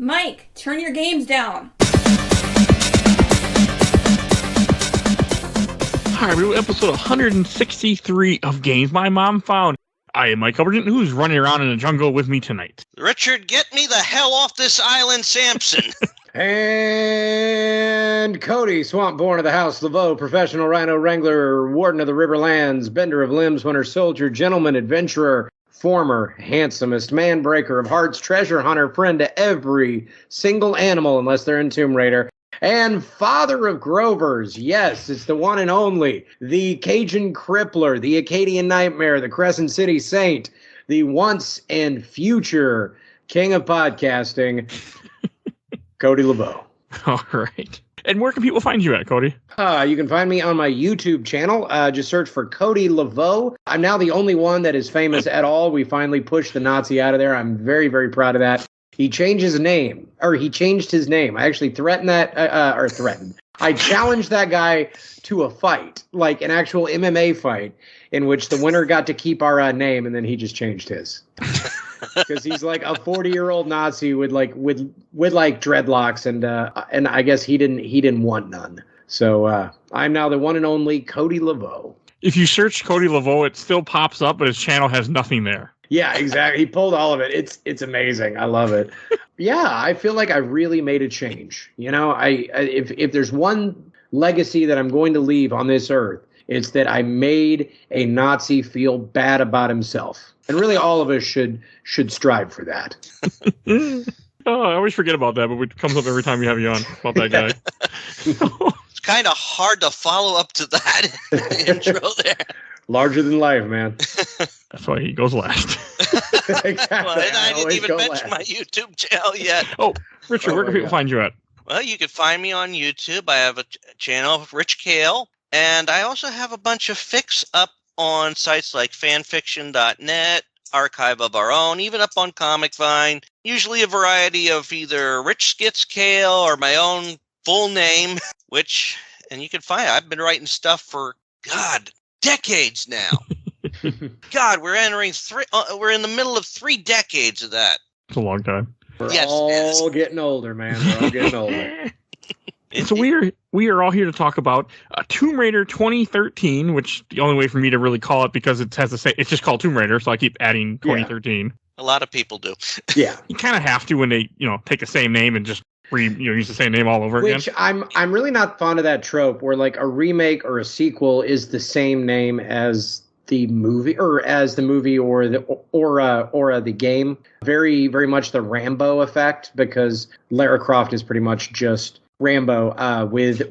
Mike, turn your games down. Hi, everyone. Episode 163 of Games My Mom Found. I am Mike Albertin, who's running around in the jungle with me tonight. Richard, get me the hell off this island, Samson. And Cody, swamp born of the house, Laveau, professional rhino wrangler, warden of the riverlands, bender of limbs, winter soldier, gentleman, adventurer, former, handsomest, man breaker of hearts, treasure hunter, friend to every single animal, unless they're in Tomb Raider, and father of Grovers. Yes, it's the one and only, the Cajun Crippler, the Acadian Nightmare, the Crescent City Saint, the once and future king of podcasting, Cody Laveau. All right. And where can people find you at, Cody? You can find me on my YouTube channel. Just search for Cody Laveau. I'm now the only one that is famous at all. We finally pushed the Nazi out of there. I'm very, very proud of that. He changed his name. I actually threatened that, I challenged that guy to a fight, like an actual MMA fight, in which the winner got to keep our name, and then he just changed his. Because he's like a 40-year-old Nazi with dreadlocks, and I guess he didn't want none. So I'm now the one and only Cody Laveau. If you search Cody Laveau, it still pops up, but his channel has nothing there. Yeah, exactly. He pulled all of it. It's amazing. I love it. Yeah, I feel like I really made a change. You know, if there's one legacy that I'm going to leave on this earth, it's that I made a Nazi feel bad about himself. And really all of us should strive for that. Oh, I always forget about that, but it comes up every time we have you on about that guy. It's kind of hard to follow up to that intro there. Larger than life, man. That's why he goes last. Exactly. Well, and I didn't even mention my YouTube channel yet. Oh, Richard, where can people find you at? Well, you can find me on YouTube. I have a channel of Rich Kale, and I also have a bunch of fics up on sites like fanfiction.net, Archive of Our Own, even up on Comic Vine. Usually a variety of either Rich Skits Kale or my own full name, and you can find I've been writing stuff for, decades now. God, we're in the middle of 3 decades of that. It's a long time. We're all getting older, man. We're all getting older. So we are all here to talk about Tomb Raider 2013, which the only way for me to really call it, because it has the same, it's just called Tomb Raider, so I keep adding 2013. Yeah. A lot of people do. Yeah. You kind of have to when they, take the same name and just use the same name all over again. Which I'm really not fond of that trope where like a remake or a sequel is the same name as the movie or the game. Very, very much the Rambo effect, because Lara Croft is pretty much just Rambo with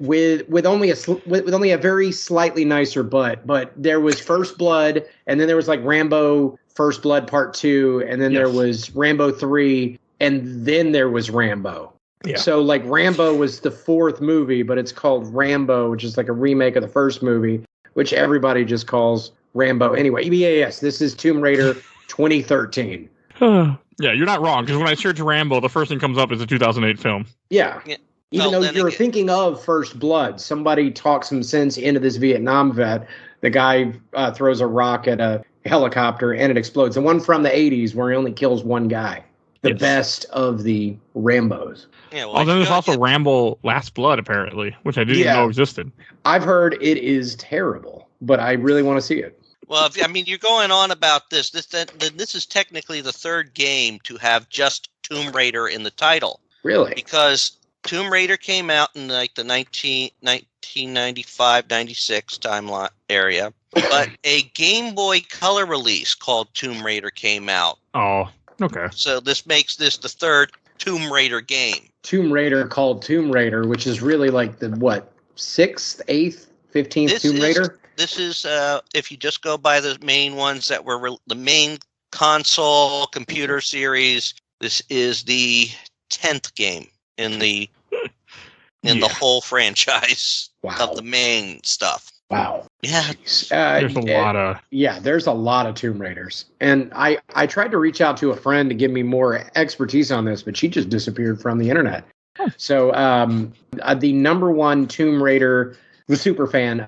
only a very slightly nicer butt. But there was First Blood, and then there was like Rambo First Blood Part 2, and then there was Rambo 3, and then there was Rambo. Yeah. So like Rambo was the 4th movie, but it's called Rambo, which is like a remake of the first movie, which everybody just calls Rambo anyway. Yes, this is Tomb Raider 2013. Yeah, you're not wrong, because when I search Rambo, the first thing comes up is a 2008 film. Yeah. Even though you're thinking of First Blood, somebody talks some sense into this Vietnam vet. The guy throws a rock at a helicopter and it explodes. The one from the 80s where he only kills one guy. The best of the Rambos. Yeah, well, then there's also Rambo Last Blood, apparently, which I didn't even know existed. I've heard it is terrible, but I really want to see it. Well, you're going on about this. This is technically the 3rd game to have just Tomb Raider in the title. Really? Because Tomb Raider came out in like the 1995, 96 timeline area, but a Game Boy Color release called Tomb Raider came out. Oh, okay. So this makes this the 3rd Tomb Raider game. Tomb Raider called Tomb Raider, which is really like the 6th, 8th, 15th Tomb Raider? This is, if you just go by the main ones that were the main console computer series, this is the 10th game in the whole franchise of the main stuff. Wow. Yeah. There's a lot of Tomb Raiders. And I tried to reach out to a friend to give me more expertise on this, but she just disappeared from the internet. Huh. So the number one Tomb Raider, the super fan,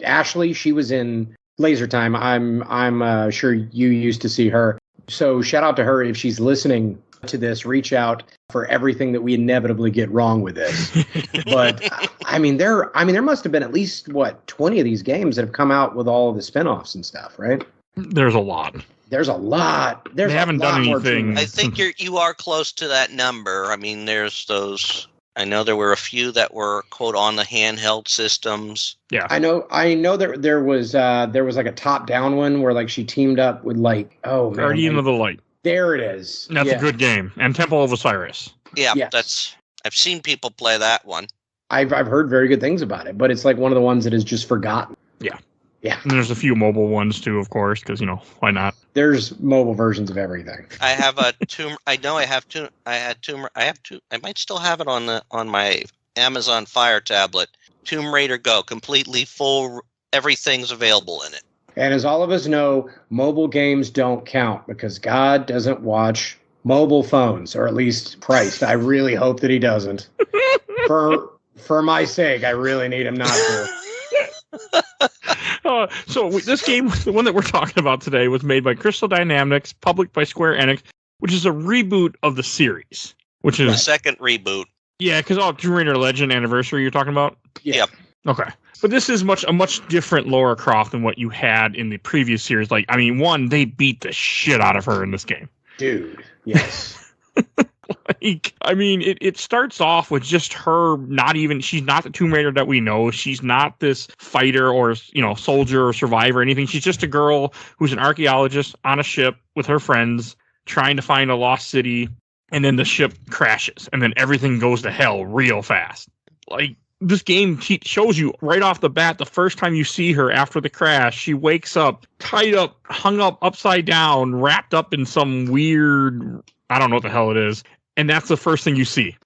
Ashley, she was in Laser Time. I'm sure you used to see her. So shout out to her if she's listening. to this reach out for everything that we inevitably get wrong with this. But I mean, there must have been at least 20 of these games that have come out with all of the spinoffs and stuff, right? There's a lot. There's a lot. There's They haven't done anything. I think you are close to that number. I mean, there's those. I know there were a few that were quote on the handheld systems. Yeah, I know that there was like a top-down one where like she teamed up with Guardian of the Light. There it is. That's a good game. And Temple of Osiris. Yeah, yes. I've seen people play that one. I've heard very good things about it, but it's like one of the ones that is just forgotten. Yeah. Yeah. And there's a few mobile ones too, of course, because why not? There's mobile versions of everything. I have a Tomb. I know I have two. I had Tomb. I have two. I might still have it on my Amazon Fire tablet. Tomb Raider Go, completely full. Everything's available in it. And as all of us know, mobile games don't count because God doesn't watch mobile phones, or at least Christ. I really hope that he doesn't. For my sake, I really need him not to. This game, the one that we're talking about today, was made by Crystal Dynamics, published by Square Enix, which is a reboot of the series. Which is the second reboot. Yeah, because Tomb Raider Legend Anniversary you're talking about? Yep. Okay. But this is a much different Lara Croft than what you had in the previous series. Like, I mean, they beat the shit out of her in this game. Dude, yes. It starts off with just her she's not the Tomb Raider that we know. She's not this fighter or, soldier or survivor or anything. She's just a girl who's an archaeologist on a ship with her friends trying to find a lost city. And then the ship crashes and then everything goes to hell real fast. Like, this game shows you right off the bat, the first time you see her after the crash, she wakes up, tied up, hung up, upside down, wrapped up in some weird, I don't know what the hell it is. And that's the first thing you see.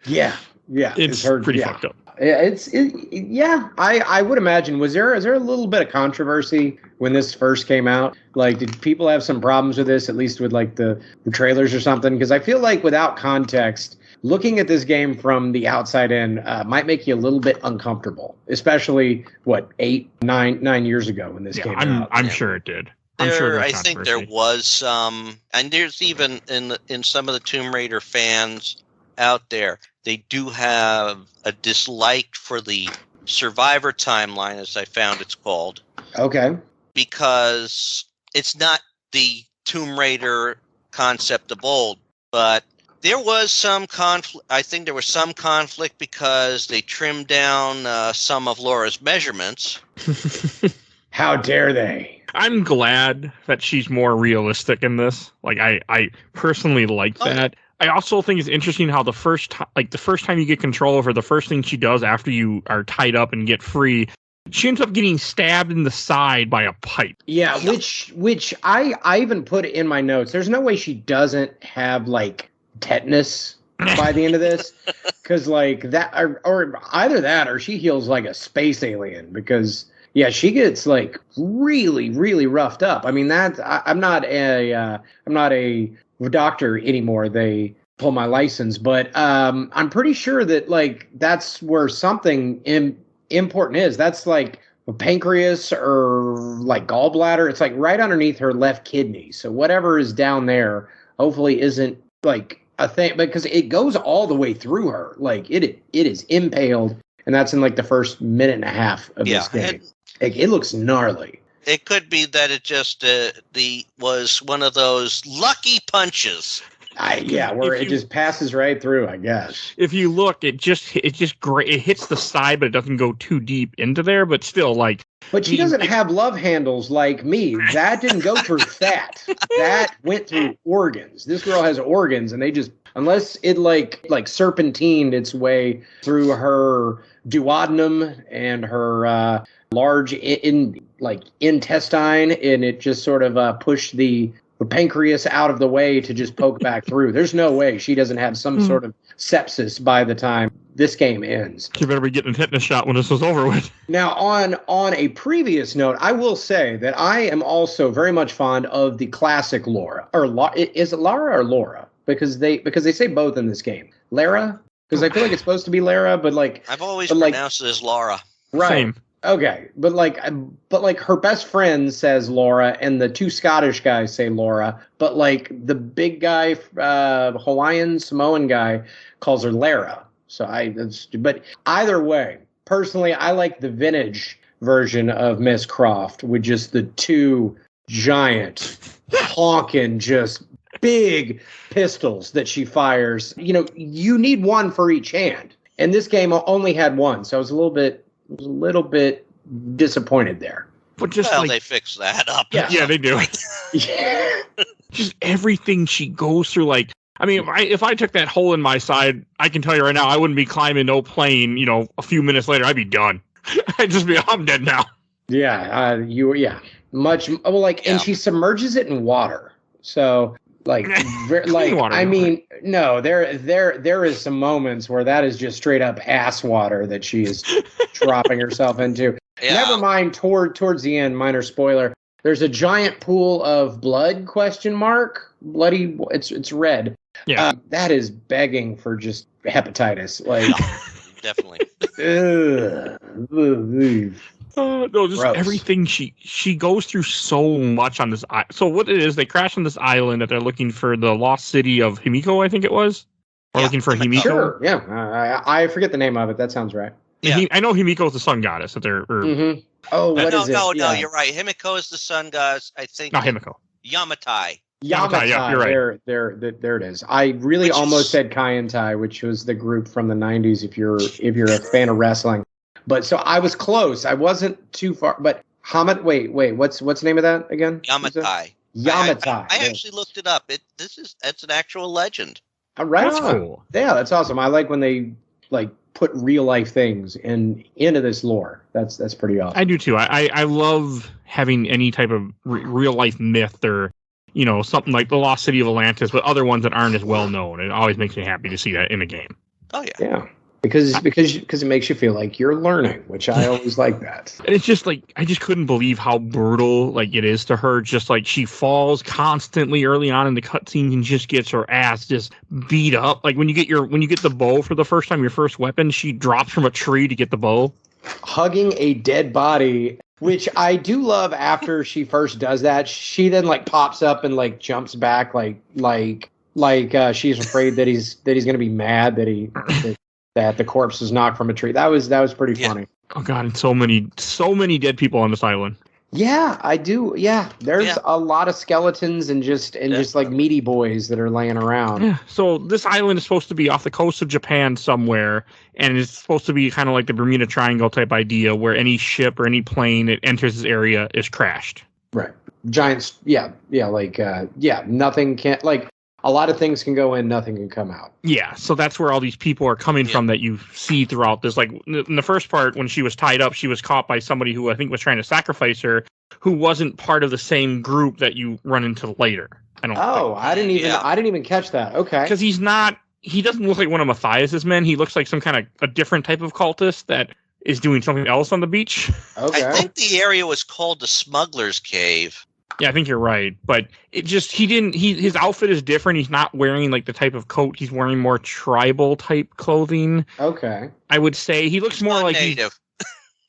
Yeah. It's pretty fucked up. I would imagine. Is there a little bit of controversy when this first came out? Like, did people have some problems with this, at least with like the trailers or something? Because I feel like without context, looking at this game from the outside in might make you a little bit uncomfortable, especially 9 years ago when this came out. I'm sure it did. I think there was some, and there's even in some of the Tomb Raider fans out there, they do have a dislike for the Survivor timeline, as I found it's called. Okay. Because it's not the Tomb Raider concept of old, but there was some conflict. I think there was some conflict because they trimmed down some of Laura's measurements. How dare they? I'm glad that she's more realistic in this. Like, I personally like that. I also think it's interesting how the first time you get control of her, the first thing she does after you are tied up and get free, she ends up getting stabbed in the side by a pipe. Yeah, which I even put in my notes. There's no way she doesn't have like tetanus by the end of this, because like that, or either that, or she heals like a space alien. Because yeah, she gets like really, really roughed up. I mean, I'm not a doctor anymore. They pull my license, but I'm pretty sure that like that's where something important is. That's like a pancreas or like gallbladder. It's like right underneath her left kidney. So whatever is down there, hopefully isn't like a thing, because it goes all the way through her. Like it is impaled, and that's in like the first minute and a half of this game. It looks gnarly. It could be that it just was one of those lucky punches. Where it just passes right through, I guess. If you look, it hits the side, but it doesn't go too deep into there. But still, like. But she doesn't have love handles like me. That didn't go through fat. That went through organs. This girl has organs, and they just, unless it like serpentined its way through her duodenum and her large intestine, and it just sort of pushed the pancreas out of the way to just poke back through. There's no way she doesn't have some sort of sepsis by the time this game ends. You better be getting a tetanus shot when this is over with. Now, on a previous note, I will say that I am also very much fond of the classic Laura. Is it Lara or Laura? Because they say both in this game. Lara? Because I feel like it's supposed to be Lara, but like... I've always pronounced it as Laura. Right. Same. Okay, but like her best friend says Laura, and the two Scottish guys say Laura, but like the big guy, Hawaiian Samoan guy, calls her Lara. But either way, personally, I like the vintage version of Miss Croft with just the two giant honking, just big pistols that she fires. You know, you need one for each hand, and this game only had one, so I was a little bit disappointed there. But just Well, like they fixed that up. yeah, they do. Yeah. Just everything she goes through, like. I mean, if I took that hole in my side, I can tell you right now, I wouldn't be climbing no plane. You know, a few minutes later, I'd be done. I'd just be, I'm dead now. Yeah, much well, like, and she submerges it in water. So, like, Water, I mean, no, there is some moments where that is just straight up ass water that she is dropping herself into. Yeah. Never mind, towards the end, minor spoiler. There's a giant pool of blood? Bloody. It's red. Yeah, that is begging for just hepatitis. Like, Definitely. no, just Gross. everything she goes through so much on this. So what it is, they crash on this island that they're looking for the lost city of Himiko, I think it was. Or looking for Himiko. Sure, yeah. I forget the name of it. That sounds right. Yeah. I know Himiko is the sun goddess that they're. Mm-hmm. Oh, what is it? No, Yeah. you're right. Himiko is the sun goddess. I think. Not Himiko. Yamatai. Yamatai, yeah, you're right. There it is. I really Which almost is- said Kaientai, which was the group from the '90s. If you're a fan of wrestling, but so I was close. I wasn't too far. But Wait. What's the name of that again? Yamatai. Yamatai. I actually looked it up. That's an actual legend. Right That's on. cool. Yeah, that's awesome. I like when they like put real life things into this lore. That's pretty awesome. I do too. I love having any type of real life myth or, you know, something like the Lost City of Atlantis, but other ones that aren't as well known. It always makes me happy to see that in a game. Oh yeah. Yeah. Because it makes you feel like you're learning, which I always like that. And it's just like, I just couldn't believe how brutal like it is to her. Just like she falls constantly early on in the cutscenes and just gets her ass just beat up. Like when you get the bow for the first time, your first weapon, she drops from a tree to get the bow. Hugging a dead body, which I do love. After she first does that, she then like pops up and like jumps back like she's afraid that he's gonna be mad that the corpse is knocked from a tree. That was pretty funny. Oh god, and so many dead people on this island. Yeah, I do. Yeah, there's a lot of skeletons and just like meaty boys that are laying around. Yeah. So this island is supposed to be off the coast of Japan somewhere, and it's supposed to be kind of like the Bermuda Triangle type idea, where any ship or any plane that enters this area is crashed. Right. Giants. Yeah. Nothing can like. A lot of things can go in, nothing can come out. Yeah, so that's where all these people are coming from that you see throughout this. Like, in the first part, when she was tied up, she was caught by somebody who I think was trying to sacrifice her, who wasn't part of the same group that you run into later. I didn't even catch that. Okay. Because he doesn't look like one of Matthias's men. He looks like some kind of a different type of cultist that is doing something else on the beach. Okay. I think the area was called the Smuggler's Cave. Yeah, I think you're right. But it just, his outfit is different. He's not wearing like the type of coat. He's wearing more tribal type clothing. Okay. I would say he looks more like native.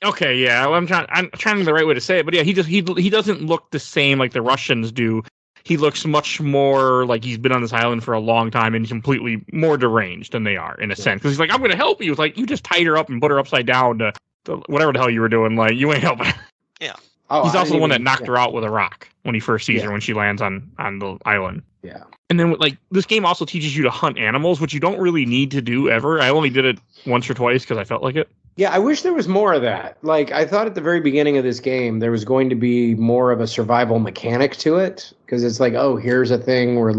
Okay, yeah. I'm trying the right way to say it, but yeah, he doesn't look the same like the Russians do. He looks much more like he's been on this island for a long time and he's completely more deranged than they are in a sense. Because he's like, I'm going to help you. It's like, you just tied her up and put her upside down to whatever the hell you were doing. Like, you ain't helping her. Yeah. Oh, he's also the one that knocked her out with a rock when he first sees her when she lands on the island. Yeah. And then like this game also teaches you to hunt animals, which you don't really need to do ever. I only did it once or twice because I felt like it. Yeah, I wish there was more of that. Like, I thought at the very beginning of this game there was going to be more of a survival mechanic to it, because it's like, oh, here's a thing where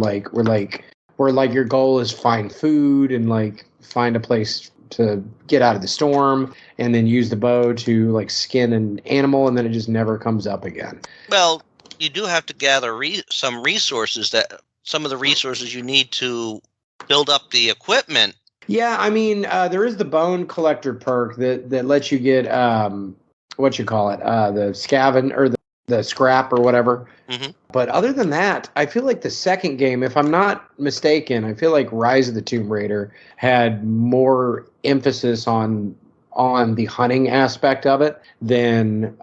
your goal is find food and like find a place to get out of the storm, and then use the bow to like skin an animal, and then it just never comes up again. Well, you do have to gather some resources, some of the resources you need to build up the equipment. Yeah, I mean, there is the bone collector perk that lets you get the scaven or the scrap or whatever. Mm-hmm. But other than that, I feel like the second game, if I'm not mistaken, I feel like Rise of the Tomb Raider had more emphasis on on the hunting aspect of it than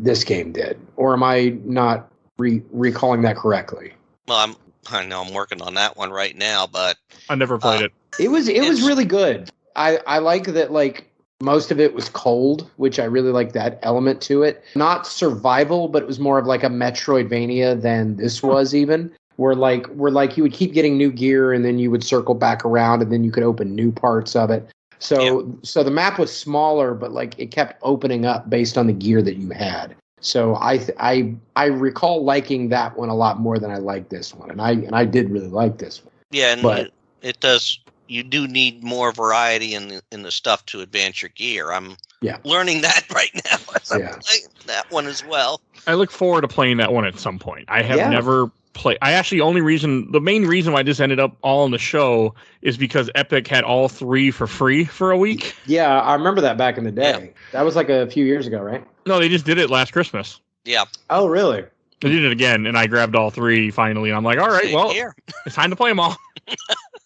this game did. Or am I not recalling that correctly? Well, I know I'm working on that one right now, but I never played it. It was really good. I like that, like, most of it was cold, which I really like that element to it. Not survival, but it was more of like a Metroidvania than this was even. Where you would keep getting new gear and then you would circle back around and then you could open new parts of it. So the map was smaller, but like it kept opening up based on the gear that you had. So I recall liking that one a lot more than I liked this one, and I did really like this one. Yeah, and it does. You do need more variety in the stuff to advance your gear. I'm learning that right now as I'm playing that one as well. I look forward to playing that one at some point. I have never played. The main reason why this ended up all on the show is because Epic had all 3 for free for a week. Yeah, I remember that back in the day. Yeah. That was like a few years ago, right? No, they just did it last Christmas. Yeah. Oh, really? They did it again, and I grabbed all 3 finally. And I'm like, all right, it's time to play them all.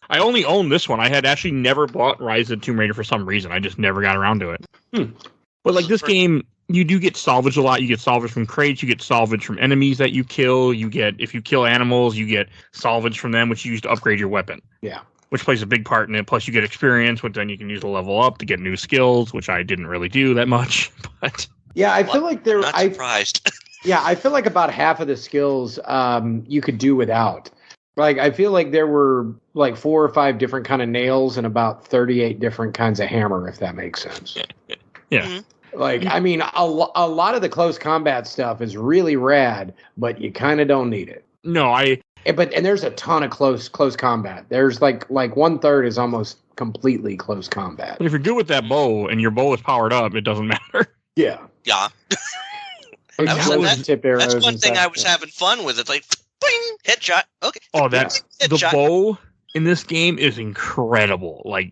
I only own this one. I had actually never bought Rise of the Tomb Raider for some reason. I just never got around to it. But like this game, you do get salvage a lot. You get salvage from crates. You get salvage from enemies that you kill. If you kill animals, you get salvage from them, which you use to upgrade your weapon. Yeah. Which plays a big part in it. Plus, you get experience, which then you can use to level up to get new skills, which I didn't really do that much. But yeah, I feel like I'm not surprised. Yeah, I feel like about half of the skills you could do without. Like, I feel like there were like 4 or 5 different kind of nails and about 38 different kinds of hammer, if that makes sense. Yeah. Mm-hmm. Like, I mean, a lot of the close combat stuff is really rad, but you kind of don't need it. No, and there's a ton of close combat. There's like 1/3 is almost completely close combat. But if you're good with that bow and your bow is powered up, it doesn't matter. Yeah. Yeah. That's one thing I was having fun with. It's like, bing, headshot. Okay. Oh, the bow in this game is incredible. Like,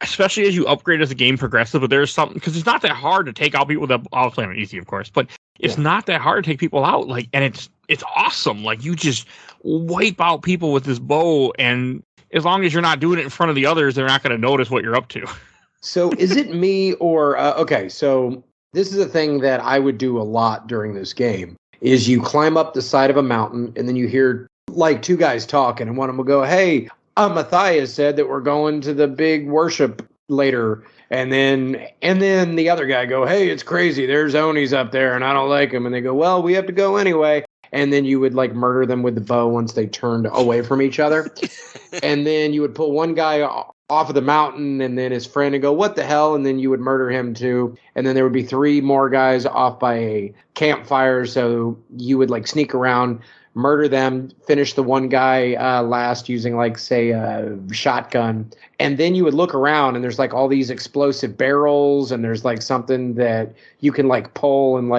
especially as you upgrade as the game progresses. But there's something, because it's not that hard to take out people that I'll play on easy, of course, but it's not that hard to take people out. Like, and it's awesome. Like, you just wipe out people with this bow, and as long as you're not doing it in front of the others, they're not going to notice what you're up to. So, is it me or okay? So. This is a thing that I would do a lot during this game, is you climb up the side of a mountain and then you hear like 2 guys talking and one of them will go, hey, Matthias said that we're going to the big worship later. And then the other guy go, hey, it's crazy. There's Onis up there and I don't like them. And they go, well, we have to go anyway. And then you would like murder them with the bow once they turned away from each other. And then you would pull one guy off of the mountain and then his friend and go, what the hell? And then you would murder him too. And then there would be 3 more guys off by a campfire. So you would like sneak around, murder them, finish the one guy last using like, say, a shotgun. And then you would look around and there's like all these explosive barrels and there's like something that you can like pull and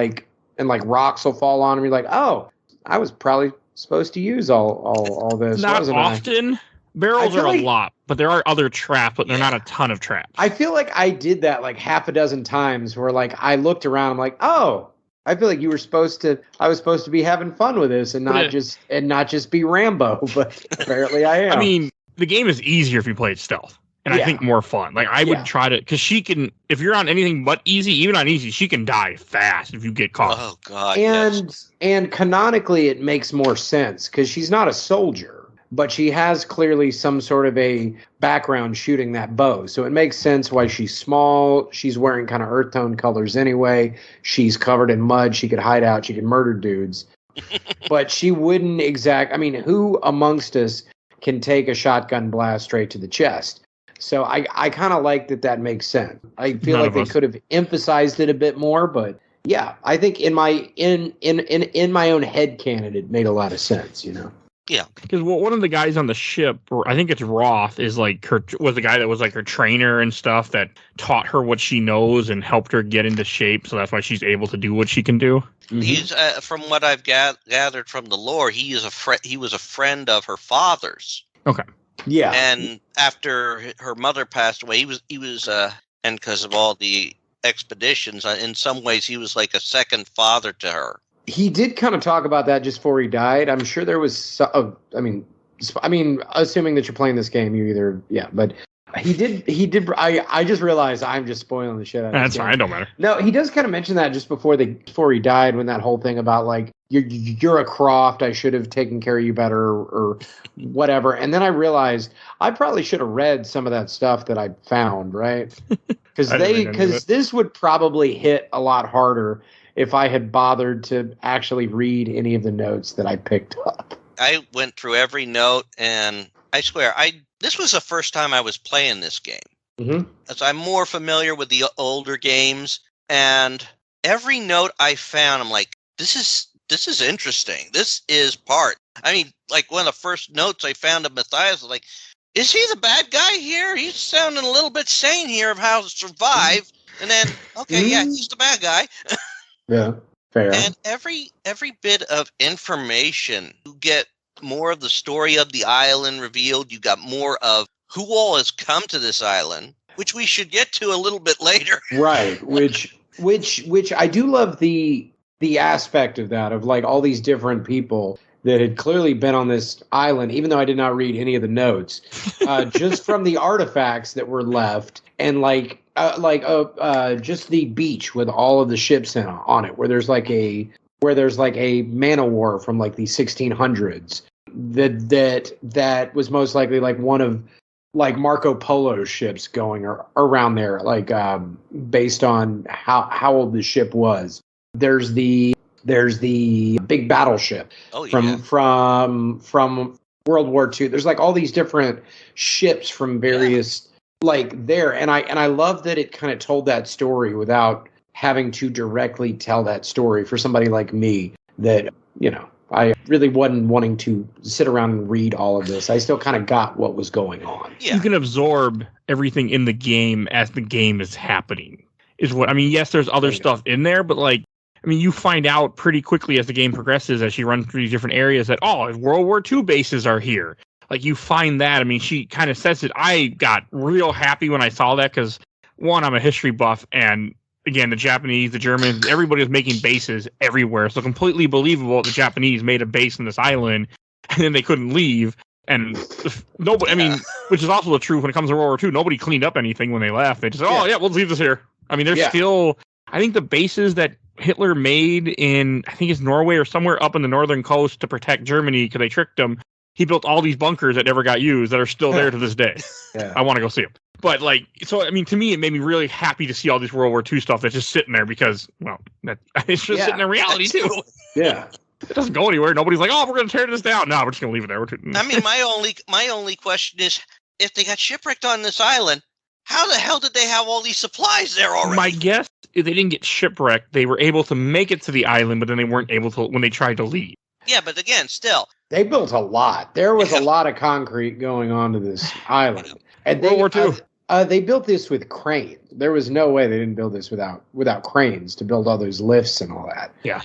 rocks will fall on them. You're like, oh, I was probably supposed to use all this. Not wasn't often. Barrels are a lot, but there are other traps, but they're not a ton of traps. I feel like I did that like half a dozen times where like I looked around, I'm like, oh, I feel like I was supposed to be having fun with this and not just be Rambo, but apparently I am. I mean, the game is easier if you play it stealth. And I think more fun. Like I would try to, because she can, if you're on anything but easy, even on easy, she can die fast if you get caught. Oh God. And canonically it makes more sense because she's not a soldier. But she has clearly some sort of a background shooting that bow. So it makes sense why she's small. She's wearing kind of earth tone colors anyway. She's covered in mud. She could hide out. She could murder dudes. But she wouldn't who amongst us can take a shotgun blast straight to the chest? So I kind of like that makes sense. I feel like they could have emphasized it a bit more. But yeah, I think in my own head canon, it made a lot of sense, you know? Yeah, because one of the guys on the ship, or I think it's Roth, was the guy that was like her trainer and stuff that taught her what she knows and helped her get into shape. So that's why she's able to do what she can do. Mm-hmm. He's from what I've gathered from the lore, he was a friend of her father's. Okay. Yeah. And after her mother passed away, he was and because of all the expeditions, in some ways he was like a second father to her. He did kind of talk about that just before he died. I'm sure there was, assuming that you're playing this game, but He did. I just realized I'm just spoiling the shit out of That's this fine. game. It don't matter. No, he does kind of mention that just before he died, when that whole thing about like you're a Croft, I should have taken care of you better or whatever. And then I realized I probably should have read some of that stuff that I found, right? Because this would probably hit a lot harder if I had bothered to actually read any of the notes that I picked up. I went through every note, and I swear, this was the first time I was playing this game. Mm-hmm. So I'm more familiar with the older games, and every note I found, I'm like, this is interesting. This is part. I mean, like one of the first notes I found of Matthias was like, is he the bad guy here? He's sounding a little bit sane here of how to survive. And then, okay, yeah, he's the bad guy. Yeah, fair. And every bit of information, you get more of the story of the island revealed. You got more of who all has come to this island, which we should get to a little bit later. Right, which I do love the aspect of that, of like all these different people that had clearly been on this island, even though I did not read any of the notes, just from the artifacts that were left, and just the beach with all of the ships on it, where there's like a man of war from like the 1600s that was most likely like one of like Marco Polo's ships going around there, like based on how old the ship was. There's the big battleship from World War II. There's like all these different ships from various like there, and I love that it kind of told that story without having to directly tell that story for somebody like me that, you know, I really wasn't wanting to sit around and read all of this. I still kind of got what was going on. Yeah. You can absorb everything in the game as the game is happening. Is what I mean. Yes, there's other stuff in there, but like, I mean, you find out pretty quickly as the game progresses, as she runs through these different areas, that, World War II bases are here. Like, you find that. I mean, she kind of says it. I got real happy when I saw that because, one, I'm a history buff, and again, the Japanese, the Germans, everybody was making bases everywhere. So completely believable the Japanese made a base in this island, and then they couldn't leave. And nobody, I mean, which is also the truth when it comes to World War II, nobody cleaned up anything when they left. They just said, we'll leave this here. I mean, there's still, I think the bases that Hitler made in, I think it's Norway or somewhere up in the northern coast to protect Germany because they tricked him. He built all these bunkers that never got used that are still there to this day. I want to go see them. But like, so I mean, to me, it made me really happy to see all this World War II stuff that's just sitting there because, well, it's just sitting in reality too. Yeah, it doesn't go anywhere. Nobody's like, we're going to tear this down. No, we're just going to leave it there. I mean, my only question is, if they got shipwrecked on this island, how the hell did they have all these supplies there already? My guess is they didn't get shipwrecked. They were able to make it to the island, but then they weren't able to when they tried to leave. Yeah, but again, still. They built a lot. There was a lot of concrete going on to this island. And World War II. They built this with cranes. There was no way they didn't build this without cranes to build all those lifts and all that. Yeah.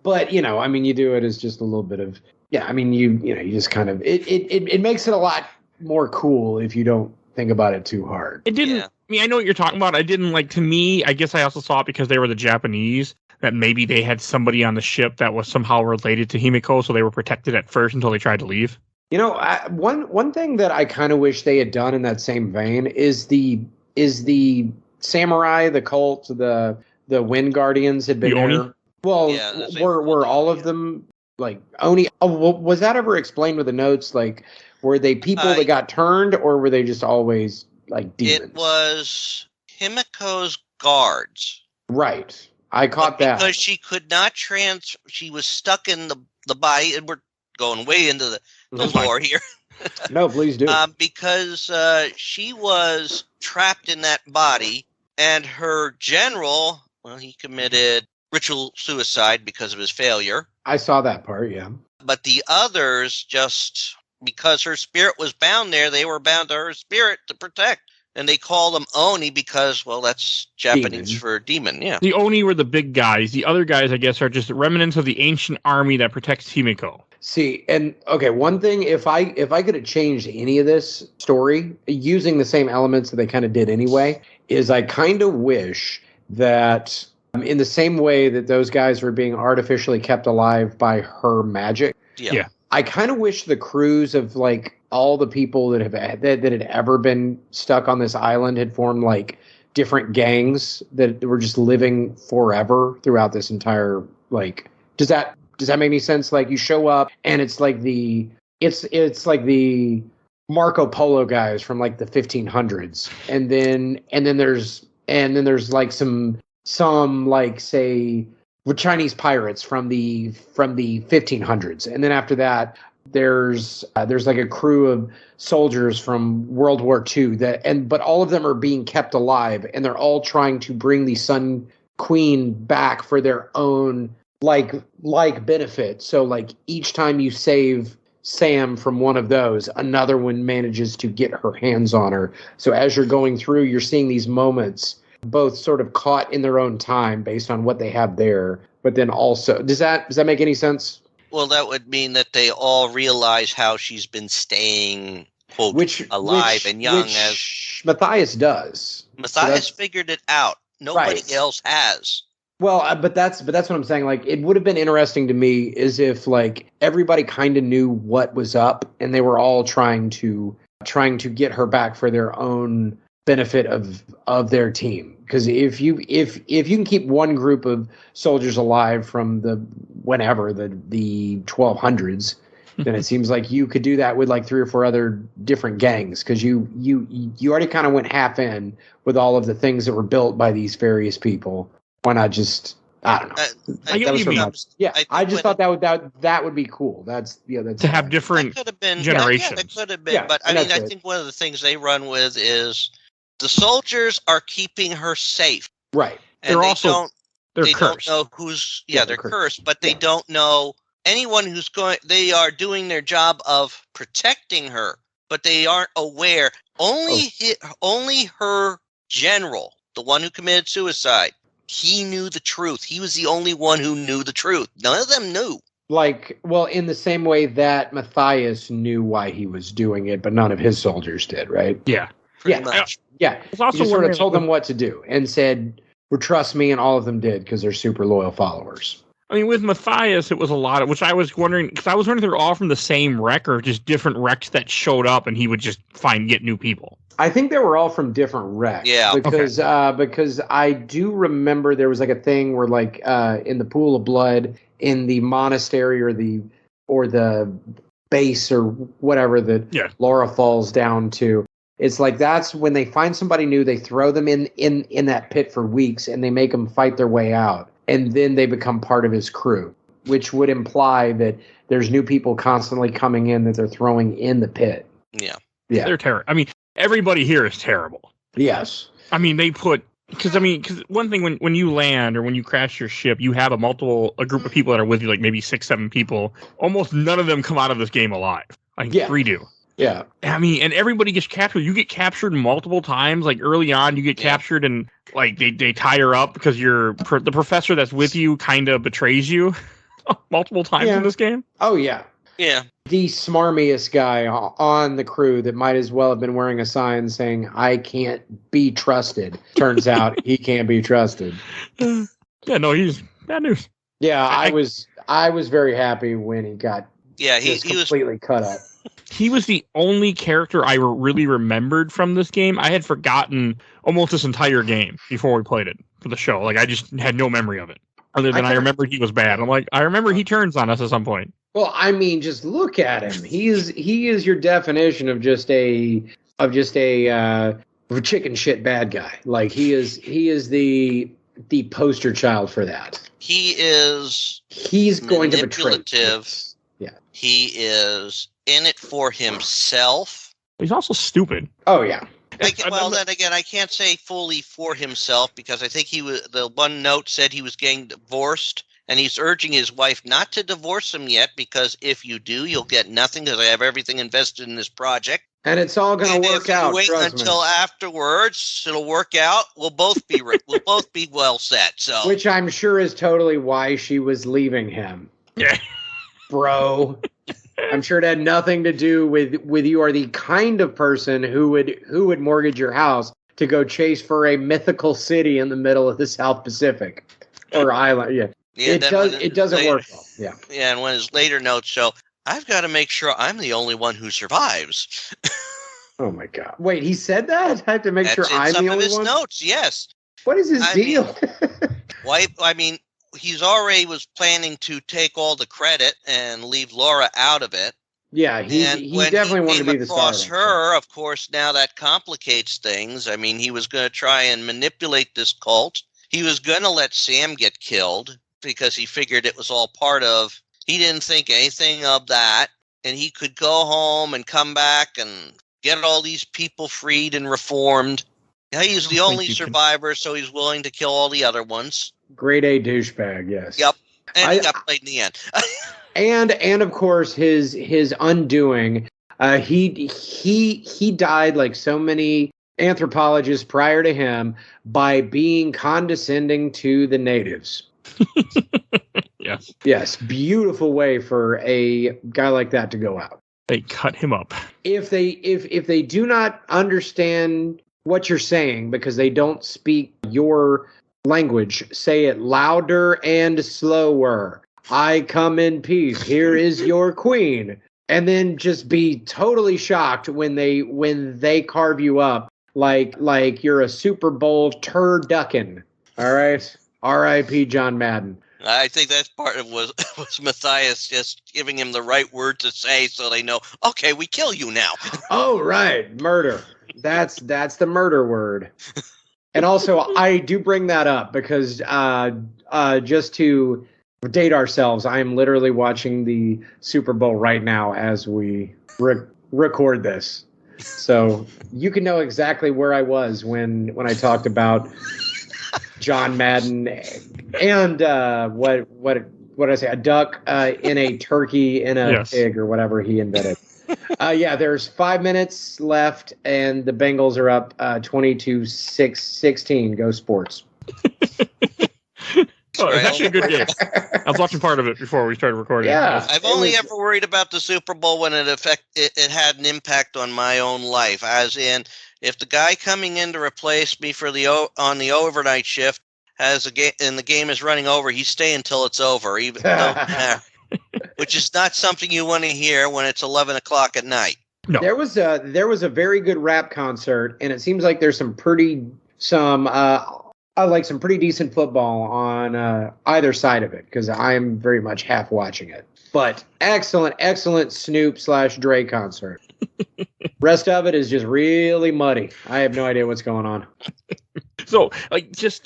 But, you know, I mean, you do it as just a little bit of, I mean, you just kind of, it makes it a lot more cool if you don't think about it too hard. It didn't, I mean, I know what you're talking about. I didn't like, to me, I guess I also saw it because they were the Japanese, that maybe they had somebody on the ship that was somehow related to Himiko, so they were protected at first until they tried to leave. You know, one thing that I kind of wish they had done in that same vein is the samurai, the cult, the Wind Guardians had been the Oni? there. Well, were all of them like Oni? Was that ever explained with the notes? Like, were they people that got turned, or were they just always like demons? It was Himiko's guards. Right. I caught that. Because she could not she was stuck in the body, and we're going way into the lore here. No, please do. Because she was trapped in that body, and her general, well, he committed ritual suicide because of his failure. I saw that part, yeah. But the others, just because her spirit was bound there, they were bound to her spirit to protect. And they call them Oni because, well, that's Japanese for demon, yeah. The Oni were the big guys. The other guys, I guess, are just remnants of the ancient army that protects Himiko. See, and okay, one thing, if I could have changed any of this story using the same elements that they kind of did anyway, is I kind of wish that in the same way that those guys were being artificially kept alive by her magic. Yeah. I kind of wish the crews of like all the people that had ever been stuck on this island had formed like different gangs that were just living forever throughout this entire like. Does that make any sense? Like you show up and it's like it's like the Marco Polo guys from like the 1500s, and then there's like some like say with Chinese pirates from the 1500s, and then after that there's like a crew of soldiers from World War II but all of them are being kept alive, and they're all trying to bring the Sun Queen back for their own like benefit. So like each time you save Sam from one of those, another one manages to get her hands on her. So as you're going through, you're seeing these moments both sort of caught in their own time based on what they have there, but then also does that make any sense? Well, that would mean that they all realize how she's been staying, quote, alive and young, as Matthias does. Matthias figured it out. Nobody else has. Well, but that's what I'm saying. Like, it would have been interesting to me is if like everybody kind of knew what was up, and they were all trying to get her back for their own benefit of their team. Because if you can keep one group of soldiers alive from the 1200s, then it seems like you could do that with like 3 or 4 other different gangs. Because you already kind of went half in with all of the things that were built by these various people. Why not just I don't know. I get what you mean. Yeah, I just thought that would be cool. That's to have different generations. Yeah, that could have been. But I mean, I think one of the things they run with is the soldiers are keeping her safe. Right. And they're cursed. Don't know who's they're cursed, but they don't know anyone who's going. They are doing their job of protecting her, but they aren't aware. Only her general, the one who committed suicide. He knew the truth. He was the only one who knew the truth. None of them knew. Like, well, in the same way that Matthias knew why he was doing it, but none of his soldiers did, right? Yeah. Pretty much. Yeah. It's also he just sort of told them what to do and said, well, trust me, and all of them did because they're super loyal followers. I mean, with Matthias, it was a lot of, which I was wondering, because I was wondering if they were all from the same wreck or just different wrecks that showed up and he would just get new people. I think they were all from different wrecks. Yeah. Because I do remember there was like a thing where like in the pool of blood in the monastery or the base or whatever that Laura falls down to. It's like that's when they find somebody new, they throw them in that pit for weeks and they make them fight their way out. And then they become part of his crew, which would imply that there's new people constantly coming in that they're throwing in the pit. Yeah. Yeah. They're terrible. I mean, everybody here is terrible. Yes. I mean, because one thing when you land or when you crash your ship, you have a group of people that are with you, like maybe 6, 7 people. Almost none of them come out of this game alive. Like 3 do. Yeah. I mean, and everybody gets captured. You get captured multiple times. Like early on, you get captured and like they tie her up because the professor that's with you kind of betrays you multiple times in this game. Oh, yeah. Yeah. The smarmiest guy on the crew that might as well have been wearing a sign saying, I can't be trusted. Turns out he can't be trusted. Yeah, no, he's bad news. Yeah, I was very happy when he got he completely cut up. He was the only character I really remembered from this game. I had forgotten almost this entire game before we played it for the show. Like, I just had no memory of it. Other than I remembered he was bad. I'm like, I remember he turns on us at some point. Well, I mean, just look at him. He is your definition of just a chicken shit bad guy. Like he is the poster child for that. He's going to betray. Yeah. He is in it for himself. He's also stupid. Oh yeah. Then again, I can't say fully for himself because I think the one note said he was getting divorced. And he's urging his wife not to divorce him yet because if you do, you'll get nothing because I have everything invested in this project. And it's all going to work out. Wait until afterwards, it'll work out. We'll both be we'll both be well set. So, which I'm sure is totally why she was leaving him. Yeah, bro. I'm sure it had nothing to do with you are the kind of person who would mortgage your house to go chase for a mythical city in the middle of the South Pacific or island. Yeah. It doesn't work well. Yeah. Yeah, and when his later notes show, I've got to make sure I'm the only one who survives. Oh my God! Wait, he said that? I have to make sure That's in I'm some the of only his one. notes, yes. What is his I deal? mean, he's already was planning to take all the credit and leave Laura out of it. Yeah, And he when definitely he wanted to came be the star. across her, of course, now that complicates things. I mean, he was going to try and manipulate this cult. He was going to let Sam get killed because he figured it was all part of. He didn't think anything of that, and he could go home and come back and get all these people freed and reformed. Now he's the only survivor, so he's willing to kill all the other ones. Grade A douchebag, yes. Yep, and he got played in the end. And of course his undoing. He died like so many anthropologists prior to him by being condescending to the natives. Yes, beautiful way for a guy like that to go out. They cut him up. If they do not understand what you're saying because they don't speak your language, say it louder and slower. I come in peace. Here is your queen. And then just be totally shocked when they carve you up like you're a Super Bowl turducken. All right? R.I.P. John Madden. I think that's part of was Matthias just giving him the right word to say so they know, okay, we kill you now. Oh, right. Murder. That's the murder word. And also, I do bring that up because just to date ourselves, I am literally watching the Super Bowl right now as we record this. So you can know exactly where I was when I talked about John Madden and what did I say? A duck in a turkey in a pig or whatever he invented. Yeah, there's 5 minutes left, and the Bengals are up 22-16. Go Sports. Oh, it's actually a good game. I was watching part of it before we started recording. Yeah, I've only ever worried about the Super Bowl when it had an impact on my own life, as in if the guy coming in to replace me on the overnight shift has a game and the game is running over, he's staying until it's over, even though, which is not something you want to hear when it's 11 o'clock at night. No. There was a very good rap concert, and it seems like there's some pretty decent football on either side of it because I'm very much half watching it. But excellent Snoop/Dre concert. Rest of it is just really muddy. I have no idea what's going on. So,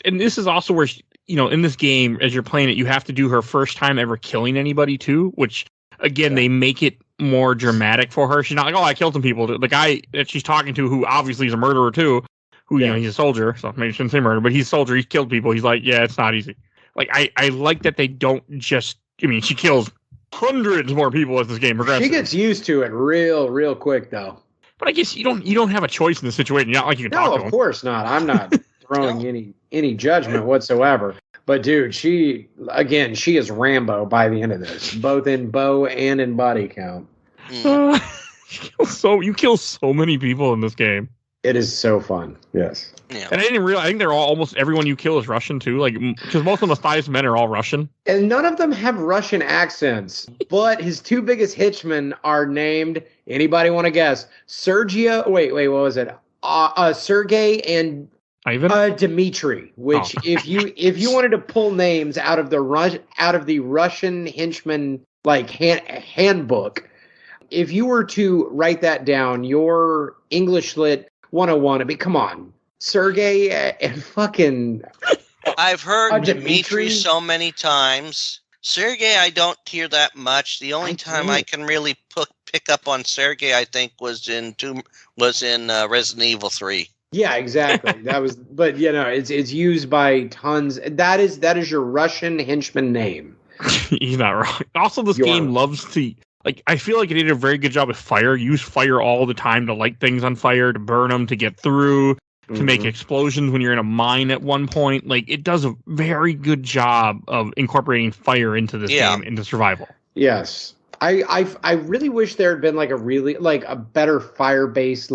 and this is also where, in this game, as you're playing it, you have to do her first time ever killing anybody too, which, again, they make it more dramatic for her. She's not like, oh, I killed some people. The guy that she's talking to, who obviously is a murderer too, who, he's a soldier, so maybe I shouldn't say murder, but he's a soldier, he's killed people. He's like, yeah, it's not easy. Like, I like that they don't just, she kills hundreds more people as this game progresses. She gets used to it real quick, though. But I guess you don't have a choice in this situation. You're not like you can talk to him. No, of course not. I'm not throwing any judgment whatsoever. But dude, she is Rambo by the end of this, both in bow and in body count. You kill so many people in this game. It is so fun. Yes. Yeah. And I didn't realize. I think they're almost everyone you kill is Russian too. Like because most of Matthias' men are all Russian. And none of them have Russian accents. But his two biggest hitchmen are named. Anybody want to guess? Sergio. Wait. What was it? Sergey and Ivan. Dmitri. Which, if you wanted to pull names out of the Russian henchman handbook, if you were to write that down, your English Lit 101. Come on. Sergey and fucking... I've heard Dmitri so many times. Sergey, I don't hear that much. The only time I can really pick up on Sergey, I think, was in Resident Evil 3. Yeah, exactly. But it's used by tons. That is your Russian henchman name. He's not wrong. Also, this game loves to... I feel like it did a very good job with fire. Use fire all the time to light things on fire, to burn them, to get through, to make explosions when you're in a mine at one point. It does a very good job of incorporating fire into this game, into survival. Yes. I really wish there had been a better fire-based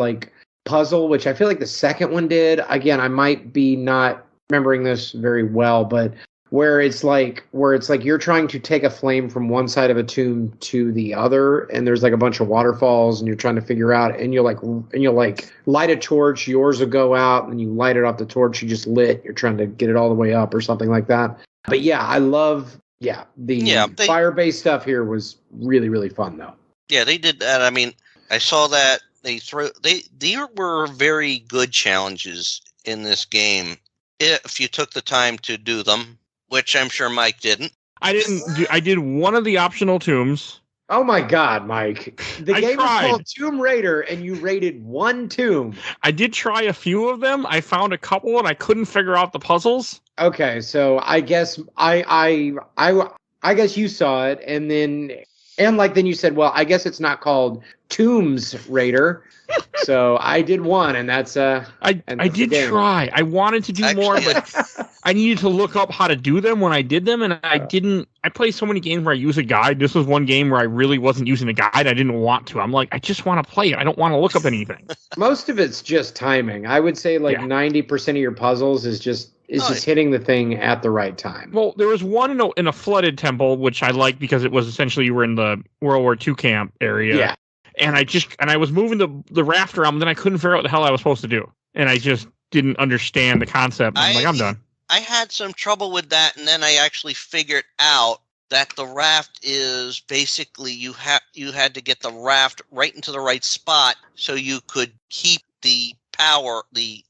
puzzle, which I feel like the second one did. Again, I might be not remembering this very well, but where it's like you're trying to take a flame from one side of a tomb to the other, and there's like a bunch of waterfalls, and you're trying to figure out, and you'll light a torch, yours will go out, and you light it off the torch you just lit. You're trying to get it all the way up or something like that. But yeah, I love fire-based stuff here was really, really fun though. Yeah, they did that. I mean, I saw that there were very good challenges in this game if you took the time to do them, which I'm sure Mike didn't. I did one of the optional tombs. Oh my God, Mike. The game is called Tomb Raider, and you raided one tomb. I did try a few of them. I found a couple, and I couldn't figure out the puzzles. Okay, so I guess I guess you saw it, and then you said, well, I guess it's not called Tombs Raider. So I did one, and that's I did try. I wanted to do more, but I needed to look up how to do them when I did them, and I didn't. I play so many games where I use a guide. This was one game where I really wasn't using a guide. I didn't want to. I'm like, I just want to play it. I don't want to look up anything. Most of it's just timing. I would say 90% of your puzzles is just hitting the thing at the right time. Well, there was one in a flooded temple, which I liked because it was essentially you were in the World War II camp area. Yeah. And I was moving the raft around, but then I couldn't figure out what the hell I was supposed to do. And I just didn't understand the concept. I'm done. I had some trouble with that, and then I actually figured out that the raft is basically you had to get the raft right into the right spot so you could keep the power, the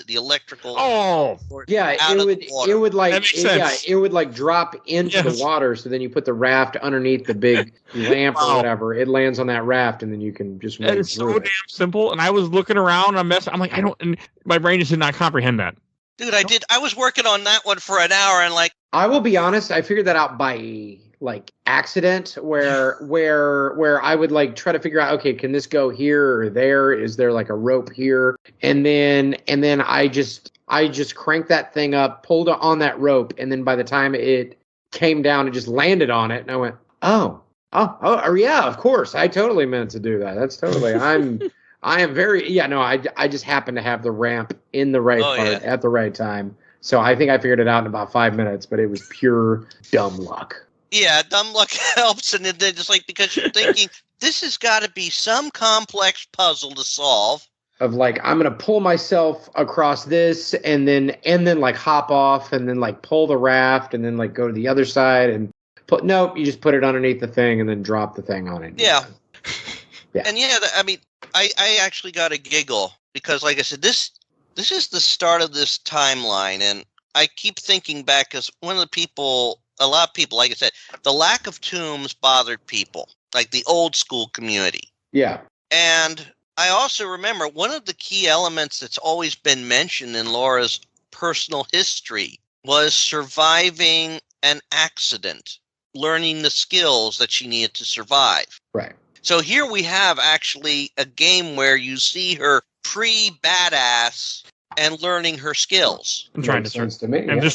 electrical. Oh, yeah, it would like drop into the water, so then you put the raft underneath the big lamp or whatever. It lands on that raft, and then you can just wade it's through so damn simple. And I was looking around, I'm like, and my brain just did not comprehend that. Dude, I was working on that one for an hour, and like, I will be honest, I figured that out by like accident, where I would like try to figure out, okay, can this go here or there? Is there like a rope here? And then I just cranked that thing up, pulled on that rope, and then by the time it came down, it just landed on it, and I went, oh yeah, of course, I totally meant to do that. That's totally I am very I just happened to have the ramp in the right part at the right time. So I think I figured it out in about 5 minutes, but it was pure dumb luck. Yeah, dumb luck helps, and then just like because you're thinking this has got to be some complex puzzle to solve. Of like, I'm gonna pull myself across this, and then like hop off, and then like pull the raft, and then like go to the other side, and you just put it underneath the thing, and then drop the thing on it. Yeah, yeah, and I mean, I actually got a giggle because, like I said, this is the start of this timeline, and I keep thinking back because a lot of people, like I said, the lack of tombs bothered people, like the old school community. Yeah. And I also remember one of the key elements that's always been mentioned in Laura's personal history was surviving an accident, learning the skills that she needed to survive. Right. So here we have actually a game where you see her pre-badass and learning her skills. I'm just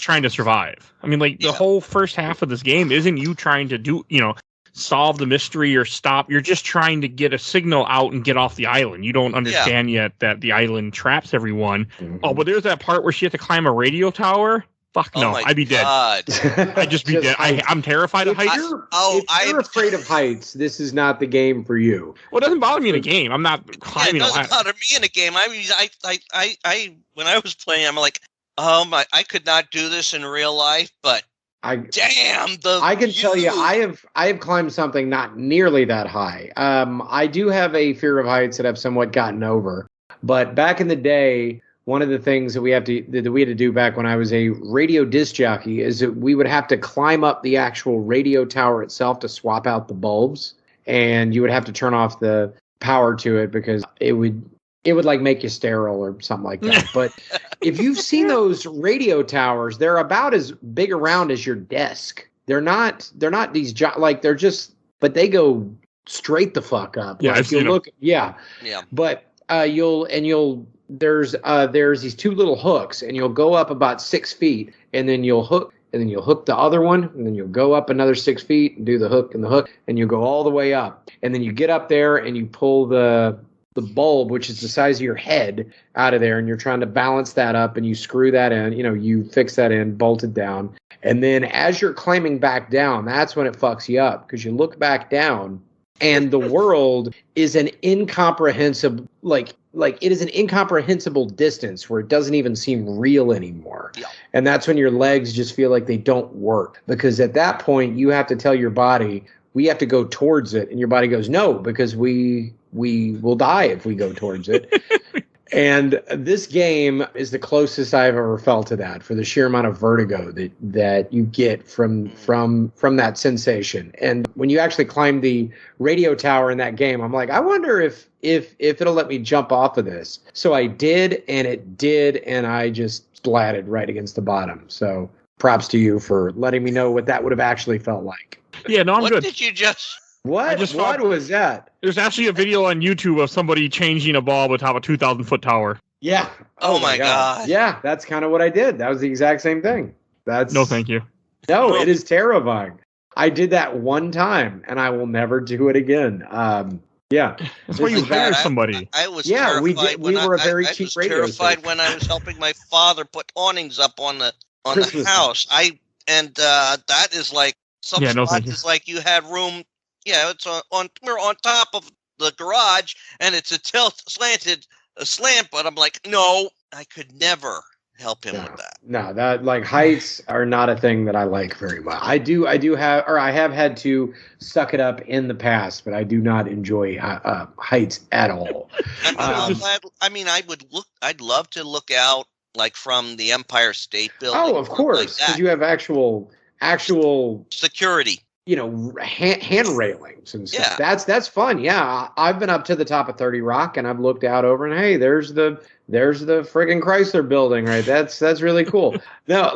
trying to survive. I mean, like, the whole first half of this game isn't you trying to solve the mystery or stop. You're just trying to get a signal out and get off the island. You don't understand yet that the island traps everyone. Mm-hmm. Oh, but there's that part where she had to climb a radio tower. Fuck no, I'd be dead. I'd just be dead. I'm terrified of heights. If you're afraid of heights, this is not the game for you. Well, it doesn't bother me in a game. I'm not climbing a ladder. It doesn't bother me in a game. I mean, I when I was playing, I'm like, I could not do this in real life, but I can tell you, I have climbed something not nearly that high. I do have a fear of heights that I've somewhat gotten over, but back in the day, one of the things that we had to do back when I was a radio disc jockey is that we would have to climb up the actual radio tower itself to swap out the bulbs, and you would have to turn off the power to it because it would like make you sterile or something like that. But if you've seen those radio towers, they're about as big around as your desk. They're not these they're just, but they go straight the fuck up. Yeah, like you'll look. Yeah. But there's these two little hooks, and you'll go up about 6 feet, and then you'll hook the other one, and then you'll go up another 6 feet and do the hook, and you'll go all the way up, and then you get up there and you pull the bulb, which is the size of your head, out of there, and you're trying to balance that up, and you screw that in, you fix that in, bolt it down. And then as you're climbing back down, that's when it fucks you up, because you look back down and the world is an incomprehensible, it is an incomprehensible distance where it doesn't even seem real anymore. Yeah. And that's when your legs just feel like they don't work, because at that point you have to tell your body, we have to go towards it. And your body goes, no, because we will die if we go towards it. And this game is the closest I've ever felt to that, for the sheer amount of vertigo that you get from that sensation. And when you actually climb the radio tower in that game, I'm like, I wonder if it'll let me jump off of this. So I did, and it did, and I just splatted right against the bottom. So props to you for letting me know what that would have actually felt like. Yeah, no, I'm good. What did you just... What was that? There's actually a video on YouTube of somebody changing a bulb atop a 2,000-foot tower. Yeah. Oh my God. Yeah, that's kind of what I did. That was the exact same thing. No, thank you. No, it is terrifying. I did that one time, and I will never do it again. Yeah. That's why you hire somebody. I was Yeah, terrified. we were a very cheap radio I was terrified station. when I was helping my father put awnings up on the Christmas house. That is like some Yeah, no, spots thank you. is like you had room. Yeah, it's we're on top of the garage, and it's a slant. But I'm like, no, I could never help him with that. No, that heights are not a thing that I like very much. I have had to suck it up in the past, but I do not enjoy heights at all. I'd love to look out like from the Empire State Building. Oh, of course, because you have actual security. Hand railings and stuff. Yeah. That's fun. Yeah, I've been up to the top of 30 Rock, and I've looked out over, and hey, there's the friggin' Chrysler Building, right? That's really cool. No,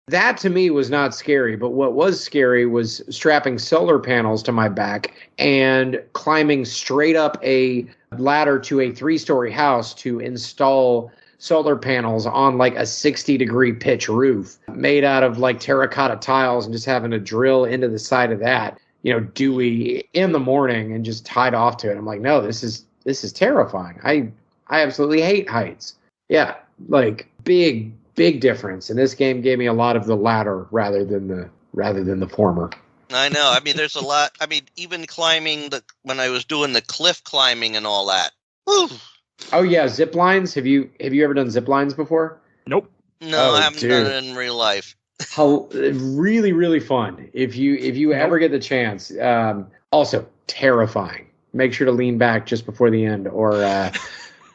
that to me was not scary, but what was scary was strapping solar panels to my back and climbing straight up a ladder to a 3-story house to install solar panels on a 60-degree pitch roof made out of terracotta tiles, and just having to drill into the side of that, dewy in the morning, and just tied off to it. I'm like, no, this is terrifying. I absolutely hate heights. Yeah, big difference. And this game gave me a lot of the latter rather than the former. I know. I mean, there's a lot. I mean, even climbing when I was doing the cliff climbing and all that. Whew. Oh yeah, zip lines. Have you ever done zip lines before? Nope. No, I haven't done it in real life. How really, really fun. If you ever get the chance. Also terrifying. Make sure to lean back just before the end, or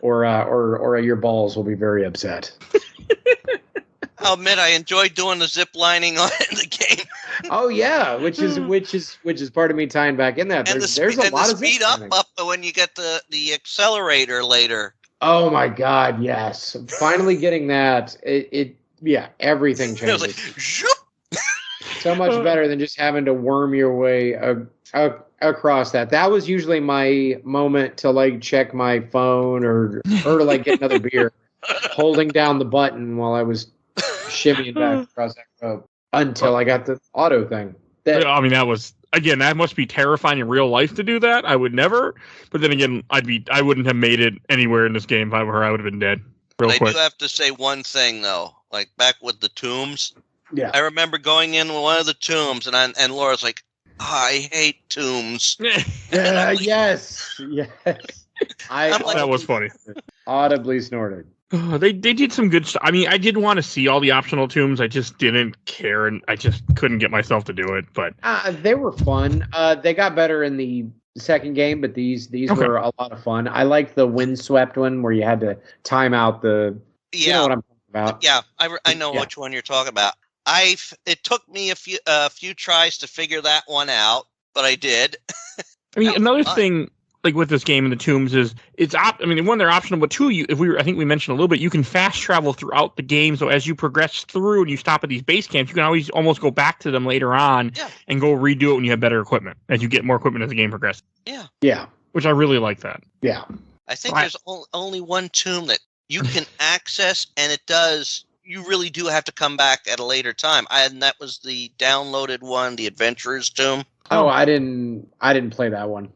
your balls will be very upset. I'll admit I enjoyed doing the zip lining on the game. Oh yeah, which is part of me tying back in that. There's a lot of speed up when you get the accelerator later. Oh my God, yes! Finally getting that. Everything changes. It was like, so much better than just having to worm your way across that. That was usually my moment to check my phone or to get another beer, holding down the button while I was shimmying back across that rope until I got the auto thing. That must be terrifying in real life to do that. I would never, but then again, I wouldn't have made it anywhere in this game if I were her. I would have been dead real quick. I do have to say one thing though, back with the tombs. Yeah. I remember going in one of the tombs, and Laura's like, I hate tombs. Yes. That was funny. Audibly snorted. They did some good stuff. I mean, I did want to see all the optional tombs. I just didn't care, and I just couldn't get myself to do it. But they were fun. They got better in the second game, but these were a lot of fun. I liked the windswept one where you had to time out the. Yeah. You know what I'm talking about? Yeah, I know which one you're talking about. It took me a few tries to figure that one out, but I did. I mean, another thing. With this game and the tombs is one, they're optional, but two, I think we mentioned a little bit, you can fast travel throughout the game. So as you progress through and you stop at these base camps, you can always almost go back to them later on and go redo it when you have better equipment, as you get more equipment as the game progresses. Yeah. Yeah. Which I really like that. Yeah. I think there's only one tomb that you can access, and you really do have to come back at a later time. And that was the downloaded one, the Adventurer's Tomb. Oh, I didn't play that one.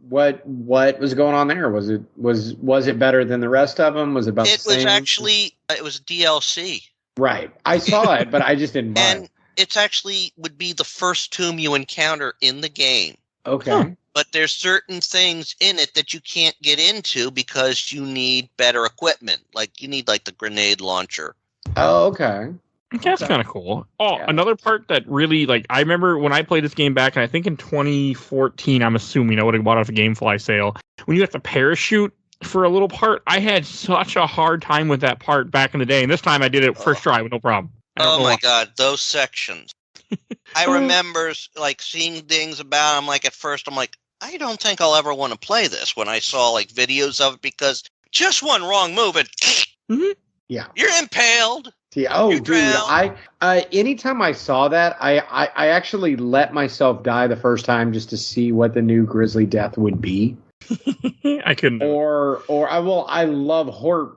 What was going on there? Was it better than the rest of them? Was it about It the same? was actually it was DLC. Right. I saw it, but I just didn't buy And it. it's actually would be the first tomb you encounter in the game. Okay. Huh. But there's certain things in it that you can't get into because you need better equipment. Like you need like the grenade launcher. Oh, okay. That's Okay. kind of cool. Oh, Yeah. another part that really, like, I remember when I played this game back, and I think in 2014, I'm assuming I would have bought it off a GameFly sale. When you have to parachute for a little part, I had such a hard time with that part back in the day. And this time I did it first try with no problem. I don't Oh know my why. God, those sections. I remember like seeing things about. I'm like at first I'm like I don't think I'll ever want to play this. When I saw like videos of it, because just one wrong move and Yeah. you're impaled. See, oh, You dude, drown. anytime I saw that, I actually let myself die the first time just to see what the new Grisly Death would be. I couldn't. Do it. I love horror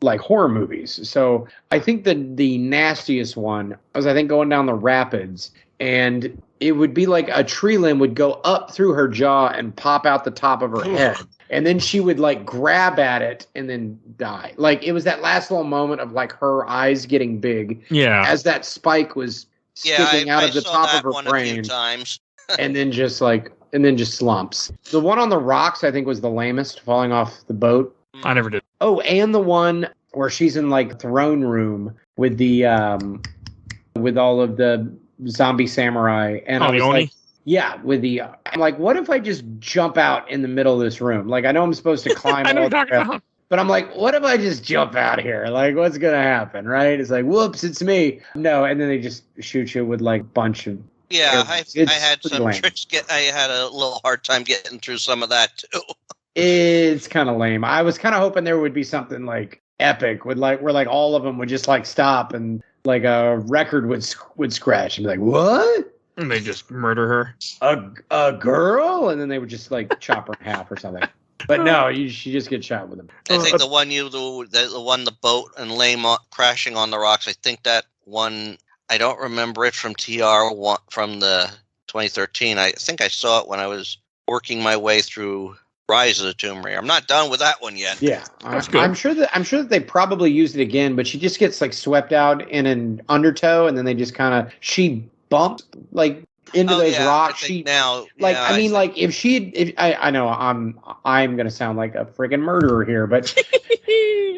like horror movies. So I think the nastiest one was I think going down the rapids, and it would be like a tree limb would go up through her jaw and pop out the top of her head. And then she would like grab at it and then die. Like it was that last little moment of like her eyes getting big Yeah. as that spike was sticking out I of the saw top that of her one a few brain, times. and then just slumps. The one on the rocks I think was the lamest, falling off the boat. I never did. Oh, and the one where she's in like throne room with the with all of the zombie samurai, and I Oh, the was Oni? like, yeah, with the I'm like, what if I just jump out in the middle of this room? Like I know I'm supposed to climb I know all what you're talking the way, about. but I'm like, what if I just jump out here? Like, what's gonna happen, right? It's like, whoops, it's me. No, and then they just shoot you with like a bunch of Yeah, I It's had pretty some lame. tricks. I had a little hard time getting through some of that too. It's kind of lame. I was kind of hoping there would be something like epic, with like where like all of them would just like stop and like a record would scratch and be like, what? And they just murder her. A girl? And then they would just like chop her in half or something. But no, she just gets shot with them. I think the one the boat and crashing on the rocks. I think that one. I don't remember it from TR1 from the 2013. I think I saw it when I was working my way through Rise of the Tomb Raider. I'm not done with that one yet. Yeah, That's good. I'm sure that they probably used it again, but she just gets like swept out in an undertow, and then they just kind of she bumps like into Oh, those yeah, rocks. I think She now. like yeah, I mean think- like if I know I'm gonna sound like a friggin' murderer here, but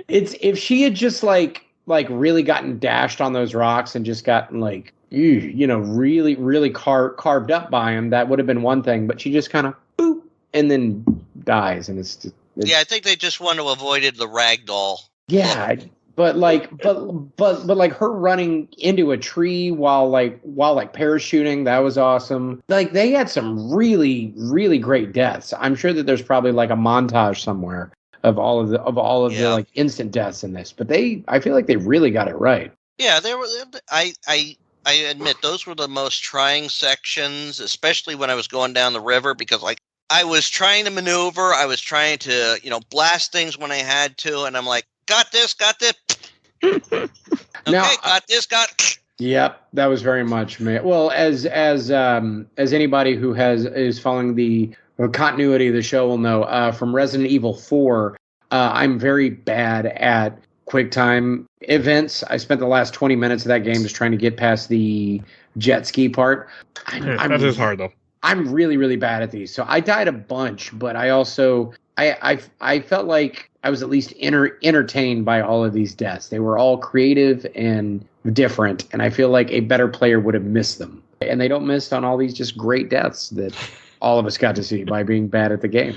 it's if she had just like really gotten dashed on those rocks and just gotten like really carved up by him, that would have been one thing. But she just kind of boop and then dies, and it's yeah, I think they just want to avoid the ragdoll. yeah. But like her running into a tree while parachuting, that was awesome. Like they had some really great deaths. I'm sure that there's probably like a montage somewhere of all of the Yeah. like instant deaths in this. But I feel like they really got it right. Yeah, they were. I admit those were the most trying sections, especially when I was going down the river, because like I was trying to maneuver, I was trying to blast things when I had to, and I'm like, got this. Okay, Now, got this. Yep, that was very much me. Well, as anybody who is following the continuity of the show will know, from Resident Evil 4, I'm very bad at QuickTime events. I spent the last 20 minutes of that game just trying to get past the jet ski part. That is hard though. I'm really bad at these. So I died a bunch, but I also I felt like I was at least entertained by all of these deaths. They were all creative and different, and I feel like a better player would have missed them. And they don't miss on all these just great deaths that all of us got to see by being bad at the game.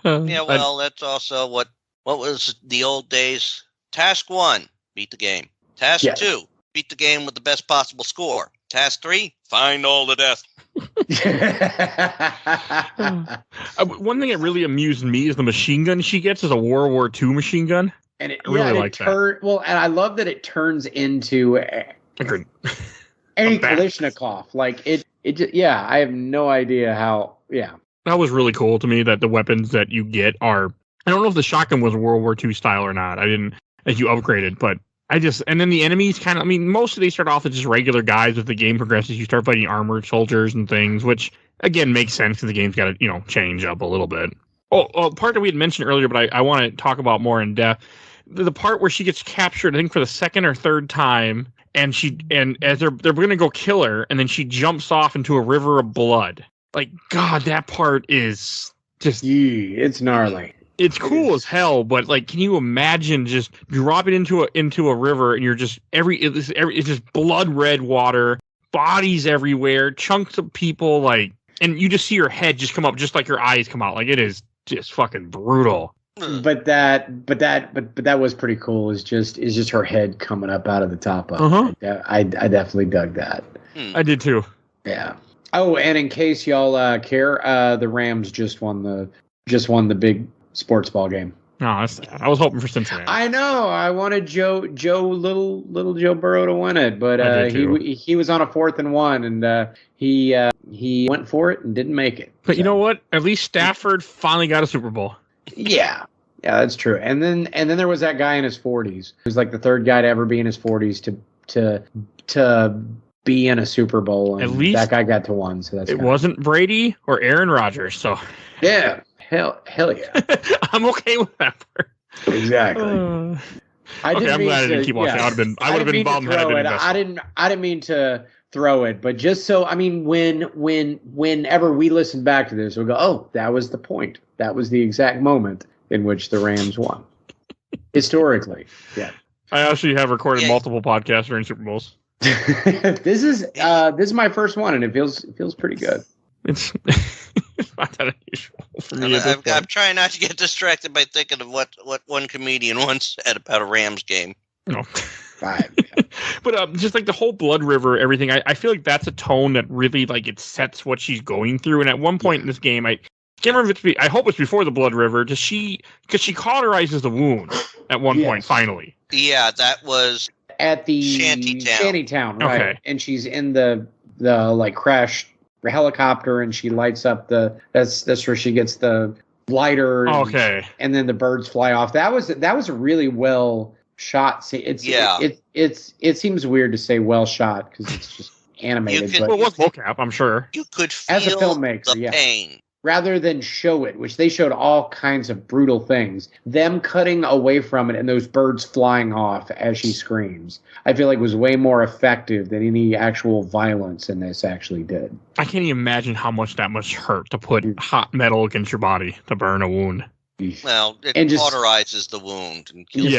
Yeah, well, that's also what was the old days. Task 1, beat the game. Task Yes. 2, beat the game with the best possible score. Task 3, find all the deaths. One thing that really amused me is the machine gun she gets is a World War II machine gun. And it I really and like it that. Well, and I love that it turns into Agreed. any A bat. Kalashnikov. Like it just, yeah, I have no idea how. Yeah. That was really cool to me that the weapons that you get are. I don't know if the shotgun was World War II style or not. I didn't, as you upgraded, but and then the enemies kind of, I mean, most of these start off as just regular guys. As the game progresses, you start fighting armored soldiers and things, which again, makes sense because the game's got to, change up a little bit. Oh, part that we had mentioned earlier, but I want to talk about more in depth. The part where she gets captured, I think for the second or third time, and as they're going to go kill her, and then she jumps off into a river of blood. Like, God, that part is just... it's gnarly. It's cool as hell, but like, can you imagine just dropping into a river and you're just it's just blood red water, bodies everywhere, chunks of people, like, and you just see your head just come up, just like your eyes come out. Like, it is just fucking brutal. But that was pretty cool. Is just her head coming up out of the top of it. I definitely dug that. I did too. Yeah. Oh, and in case y'all care, the Rams just won the big sports ball game. No, I was hoping for Cincinnati. I know. I wanted little Joe Burrow to win it, but he was on a 4th and 1, and he went for it and didn't make it. But you know what? At least Stafford finally got a Super Bowl. Yeah, that's true. And then there was that guy in his 40s. He was like the third guy to ever be in his 40s to be in a Super Bowl. And at least that guy got to one. So it wasn't Brady or Aaron Rodgers. So yeah. Hell yeah. I'm okay with that part. Exactly. I'm glad I didn't keep watching. Yeah. I would have been bummed had I didn't mean to throw it, but just so whenever we listen back to this, we'll go, oh, that was the point. That was the exact moment in which the Rams won. Historically. Yeah. I actually have recorded multiple podcasts during Super Bowls. This is my first one, and it feels pretty good. It's not that unusual for me. I'm trying not to get distracted by thinking of what one comedian once said about a Rams game. No. 5. Yeah. But just like the whole blood river, everything, I feel like that's a tone that really like it sets what she's going through. And at one point in this game, I can't remember if I hope it's before the blood river. Because she cauterizes the wound at one point finally. Yeah, that was at the Shantytown, right? Okay. And she's in the like crashed helicopter, and she lights up that's where she gets the lighter. And then the birds fly off. That was a really well shot scene. It seems weird to say well shot because it's just animated. But it was mocap, I'm sure. You could feel as a filmmaker, the pain. Rather than show it, which they showed all kinds of brutal things, them cutting away from it and those birds flying off as she screams, I feel like was way more effective than any actual violence in this actually did. I can't even imagine how much that must hurt to put hot metal against your body to burn a wound. Well, it cauterizes the wound. And kills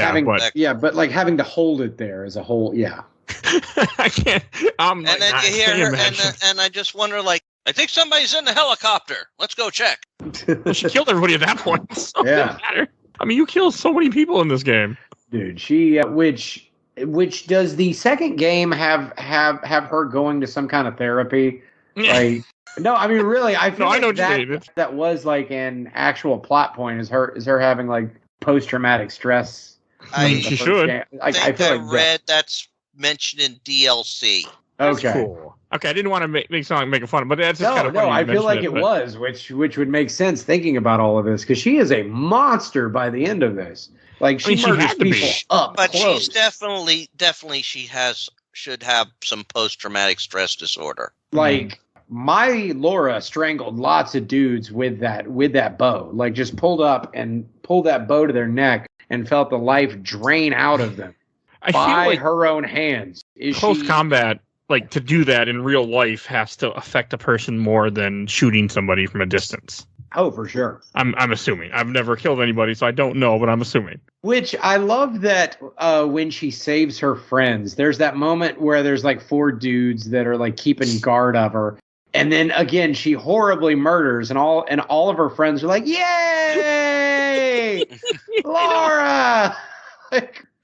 but like having to hold it there as a whole, I can't. And then you hear her, and I just wonder, like, I think somebody's in the helicopter. Let's go check. Well, she killed everybody at that point. So yeah. I mean, you kill so many people in this game. Dude, she which does the second game have her going to some kind of therapy? Like, no, I mean really, I feel like that was like an actual plot point. Is her having like post-traumatic stress? She should. I read that's mentioned in DLC. Okay. Cool. Okay, I didn't want to make fun of it, but that's just kind of funny. I feel like it was, which would make sense thinking about all of this, because she is a monster by the end of this. Like, she murders people up but close. She's definitely should have some post-traumatic stress disorder. Like, my Laura strangled lots of dudes with that bow. Like, just pulled that bow to their neck and felt the life drain out of them by her own hands. Close combat. Like, to do that in real life has to affect a person more than shooting somebody from a distance. Oh, for sure. I'm assuming. I've never killed anybody, so I don't know, but I'm assuming. Which I love that when she saves her friends, there's that moment where there's like 4 dudes that are like keeping guard of her. And then again, she horribly murders, and all of her friends are like, "Yay, Laura!"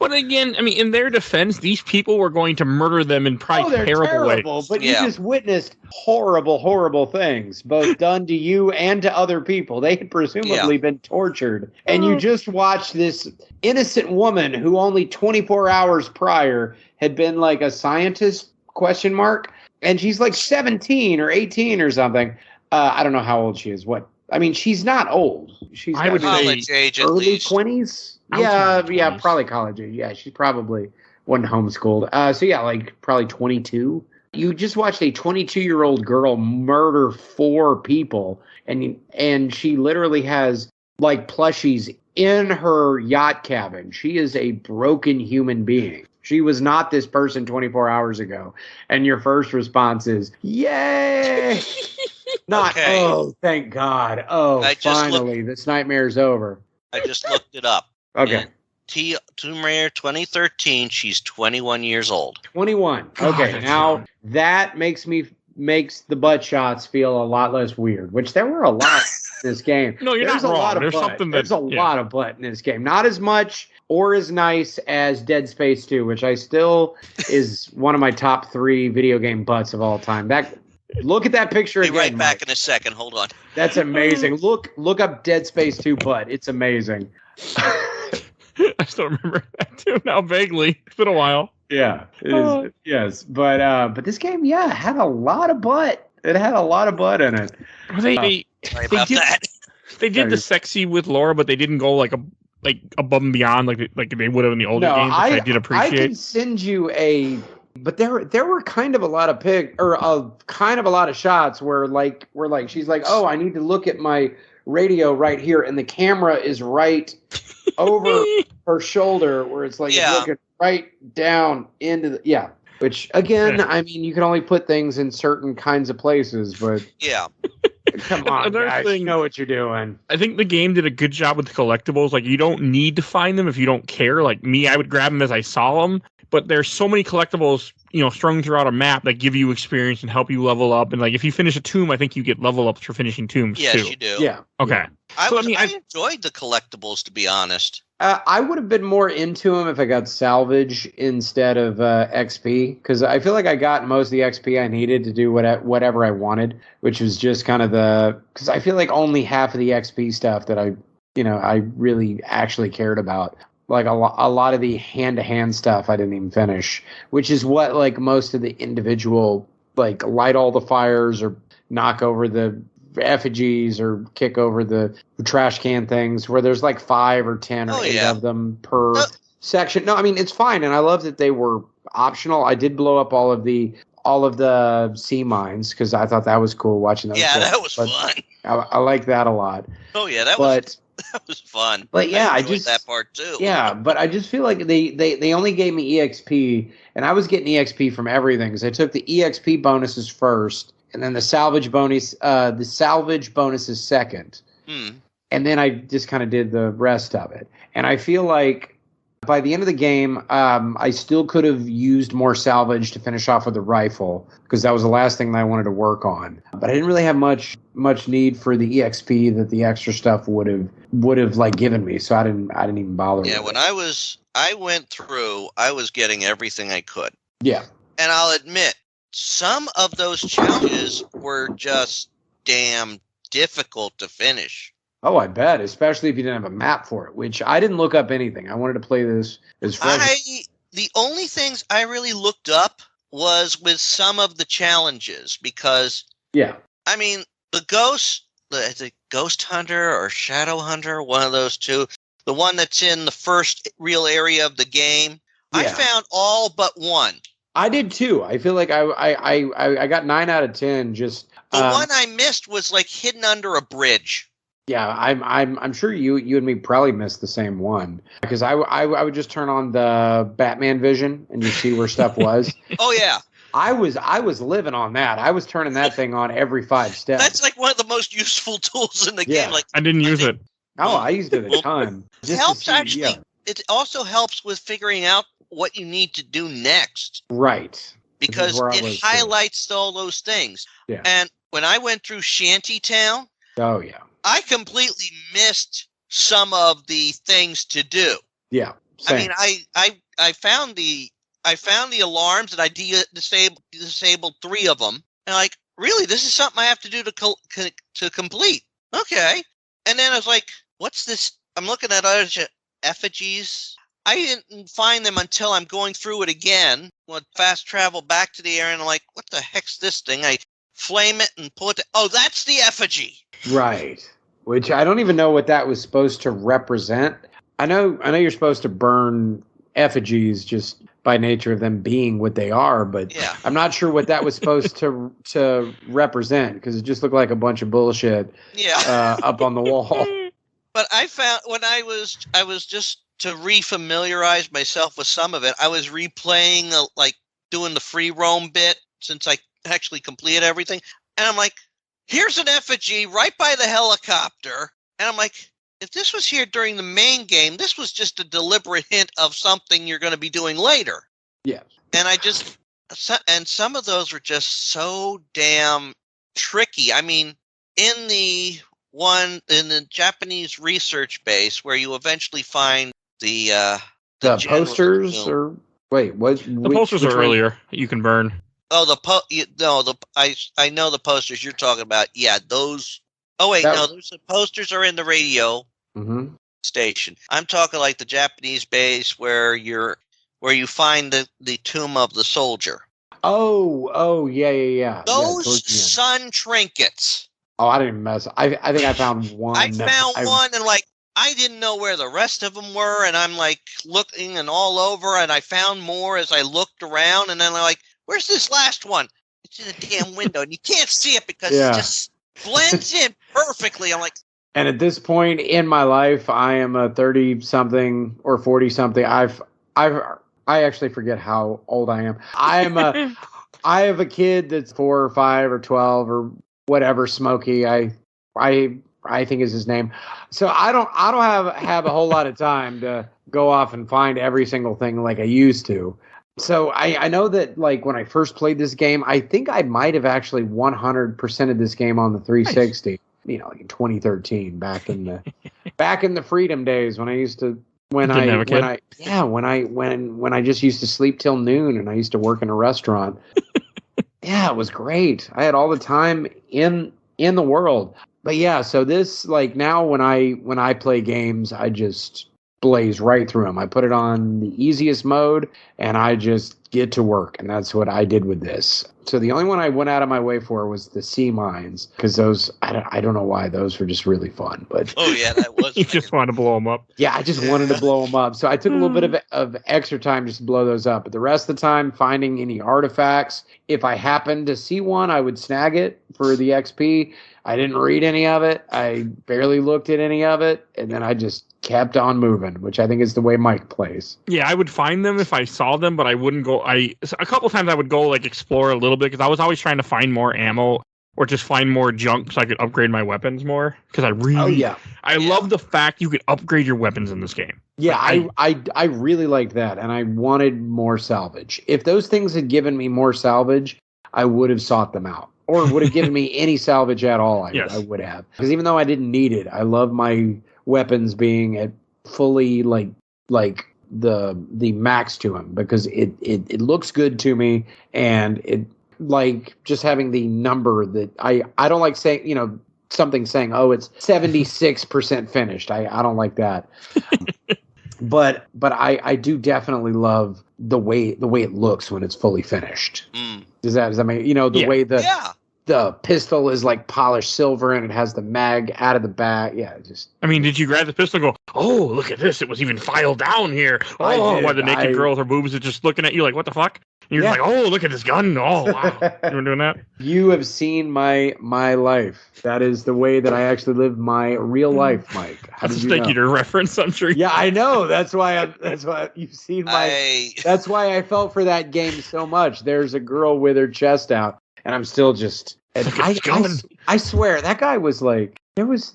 But again, I mean, in their defense, these people were going to murder them in probably terrible ways. But you just witnessed horrible, horrible things, both done to you and to other people. They had presumably been tortured. And you just watched this innocent woman who only 24 hours prior had been like a scientist, ? And she's like 17 or 18 or something. I don't know how old she is. I mean, she's not old. She's college age, early 20s. Yeah, probably college age. Yeah, she's probably wasn't homeschooled. So yeah, like probably 22. you just watched a 22-year-old girl murder 4 people, and she literally has like plushies in her yacht cabin. She is a broken human being. She was not this person 24 hours ago. And your first response is, yay! Not, Okay. oh, thank God. Oh, finally, this nightmare's over. I just looked it up. Okay. Tomb Raider 2013, she's 21 years old. 21. Okay, now that makes the butt shots feel a lot less weird, which there were a lot in this game. No, you're There's not a wrong. lot of There's butt. something There's a lot of butt in this game. Not as much or as nice as Dead Space 2, which I still is one of my top 3 video game butts of all time. Look at that picture again. Be right back Mike. in a second. Hold on. That's amazing. Look up Dead Space 2 butt. It's amazing. I still remember that too now vaguely. It's been a while. Yeah, it is. Yes, but this game, had a lot of butt. It had a lot of butt in it. Sorry about that. They did the sexy with Laura, but they didn't go like above and beyond like they would have in the older games, which I did appreciate. I can send you but there were kind of a lot of kind of a lot of shots where she's like, oh, I need to look at my radio right here, and the camera is right over her shoulder, where it's like it's looking right down into the Which again, I mean, you can only put things in certain kinds of places, but come on, guys, you know what you're doing. I think the game did a good job with the collectibles. Like, you don't need to find them if you don't care. Like me, I would grab them as I saw them. But there's so many collectibles, strung throughout a map that give you experience and help you level up. And like, if you finish a tomb, I think you get level ups for finishing tombs too. Yes, you do. Yeah. Okay. I enjoyed the collectibles, to be honest. I would have been more into them if I got salvage instead of XP, because I feel like I got most of the XP I needed to do whatever I wanted, which was just kind of because I feel like only half of the XP stuff that I really actually cared about. Like a lot of the hand-to-hand stuff I didn't even finish, which is what like most of the individual, like light all the fires or knock over the effigies or kick over the trash can things, where there's like 5 or 10 or 8 of them per section. No, I mean, it's fine. And I love that they were optional. I did blow up all of the sea mines because I thought that was cool watching those. Yeah, that was fun. I like that a lot. Oh yeah, that was fun. But yeah, I enjoyed that part too. Yeah, but I just feel like they only gave me EXP, and I was getting EXP from everything because I took the EXP bonuses first, and then the salvage bonuses second, and then I just kind of did the rest of it. And I feel like by the end of the game, I still could have used more salvage to finish off with the rifle, because that was the last thing that I wanted to work on. But I didn't really have much need for the EXP that the extra stuff would have like given me, so I didn't even bother. Yeah, when I went through, I was getting everything I could. Yeah, and I'll admit, some of those challenges were just damn difficult to finish. Oh, I bet, especially if you didn't have a map for it, which I didn't look up anything. I wanted to play this as fresh. The only things I really looked up was with some of the challenges, because I mean, the Ghost Hunter or Shadow Hunter, one of those two, the one that's in the first real area of the game, I found all but one. I did too. I feel like I got 9 out of 10. Just the one I missed was like hidden under a bridge. Yeah, I'm sure you and me probably missed the same one, because I would just turn on the Batman vision and you see where stuff was. Oh yeah. I was living on that. I was turning that thing on every 5 steps. That's like one of the most useful tools in the game. Like, I didn't use it. Oh, I used it a ton. It helps actually. It also helps with figuring out what you need to do next. Right. Because it highlights all those things. Yeah. And when I went through Shantytown, oh yeah, I completely missed some of the things to do. Yeah. Same. I mean, I found the alarms, and I disabled 3 of them. And like, really, this is something I have to do to complete. Okay. And then I was like, what's this? I'm looking at other effigies. I didn't find them until I'm going through it again. Well, fast travel back to the area, and I'm like, what the heck's this thing? I flame it and pull it. Oh, that's the effigy. Right. Which I don't even know what that was supposed to represent. I know you're supposed to burn effigies just by nature of them being what they are. But Yeah. I'm not sure what that was supposed to represent, because it just looked like a bunch of bullshit up on the wall. But I found when I was just to refamiliarize myself with some of it, I was replaying like doing the free roam bit since I actually completed everything. And I'm like, here's an effigy right by the helicopter. And I'm like, if this was here during the main game, this was just a deliberate hint of something you're going to be doing later. Yeah. And some of those were just so damn tricky. I mean, in the Japanese research base where you eventually find the posters, or wait, what? The posters are earlier. You can burn. Oh, I know the posters you're talking about. Yeah, those. Oh wait, no, those posters are in the radio station. I'm talking like the Japanese base where you find the tomb of the soldier. Oh, yeah. Those sun trinkets. Oh, I didn't mess. I think I found one. I found one, and like I didn't know where the rest of them were, and I'm like looking and all over, and I found more as I looked around, and then I'm like, "Where's this last one?" It's in a damn window, and you can't see it because it just blends in perfectly. I'm like, and at this point in my life, I am a 30-something or 40-something. I actually forget how old I am. I have a kid that's 4 or 5 or 12 or whatever. Smokey, I think is his name. So I don't have a whole lot of time to go off and find every single thing like I used to. So I know that like when I first played this game, I think I might have actually 100% of this game on the 360. Nice. You know, like in 2013, back in the Freedom days when I used to when I just used to sleep till noon and I used to work in a restaurant. Yeah, it was great. I had all the time in the world. But yeah, so this like now when I play games, I just blaze right through them. I put it on the easiest mode and I just get to work, and that's what I did with this. So the only one I went out of my way for was the sea mines, because those I don't know why, those were just really fun. But oh yeah, that was. You just wanted to blow them up. Yeah, I just wanted to blow them up. So I took a little bit of extra time just to blow those up. But the rest of the time, finding any artifacts, if I happened to see one, I would snag it for the XP. I didn't read any of it. I barely looked at any of it, and then I just kept on moving, which I think is the way Mike plays. Yeah, I would find them if I saw them, but I wouldn't go. A couple times I would go like explore a little bit because I was always trying to find more ammo or just find more junk so I could upgrade my weapons more. Because I love the fact you could upgrade your weapons in this game. Yeah, I really liked that, and I wanted more salvage. If those things had given me more salvage, I would have sought them out. Or would have given me any salvage at all, I would have. Because even though I didn't need it, I love my weapons being at fully like the max to them, because it looks good to me, and it like just having the number that I don't like saying, something saying, oh, it's 76% finished. I don't like that. But I do definitely love the way it looks when it's fully finished. Does that mean the way the pistol is like polished silver and it has the mag out of the back? Yeah, just. I mean, did you grab the pistol and go, oh, look at this, it was even filed down here. Oh, why the naked girl with her boobs is just looking at you like, what the fuck? And you're like, oh, look at this gun. Oh, wow. You were doing that? You have seen my life. That is the way that I actually live my real life, Mike. That's a Steakular reference, I'm sure. Yeah, I know. That's why you've seen my. That's why I felt for that game so much. There's a girl with her chest out, and I'm still just. I swear that guy was like there was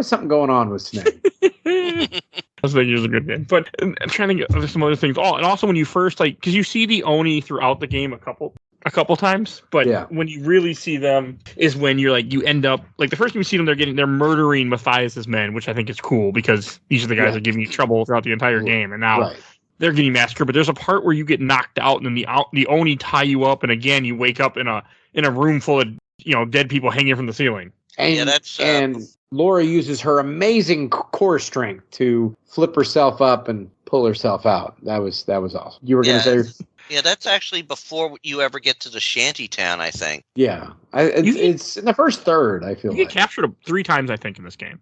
something going on with Snake. I was thinking it was a good game, but I'm trying to get some other things. Oh, and also when you first because you see the Oni throughout the game a couple times, but when you really see them is when you're like you end up like the first time you see them they're murdering Matthias's men, which I think is cool because these are the guys that are giving you trouble throughout the entire game, and now. Right. They're getting massacred, but there's a part where you get knocked out, and then the Oni tie you up, and again you wake up in a room full of dead people hanging from the ceiling. And Laura uses her amazing core strength to flip herself up and pull herself out. That was awesome. You were going to say. Yeah, that's actually before you ever get to the shanty town, I think. Yeah, it's in the first third, I feel you get captured 3 times, I think, in this game.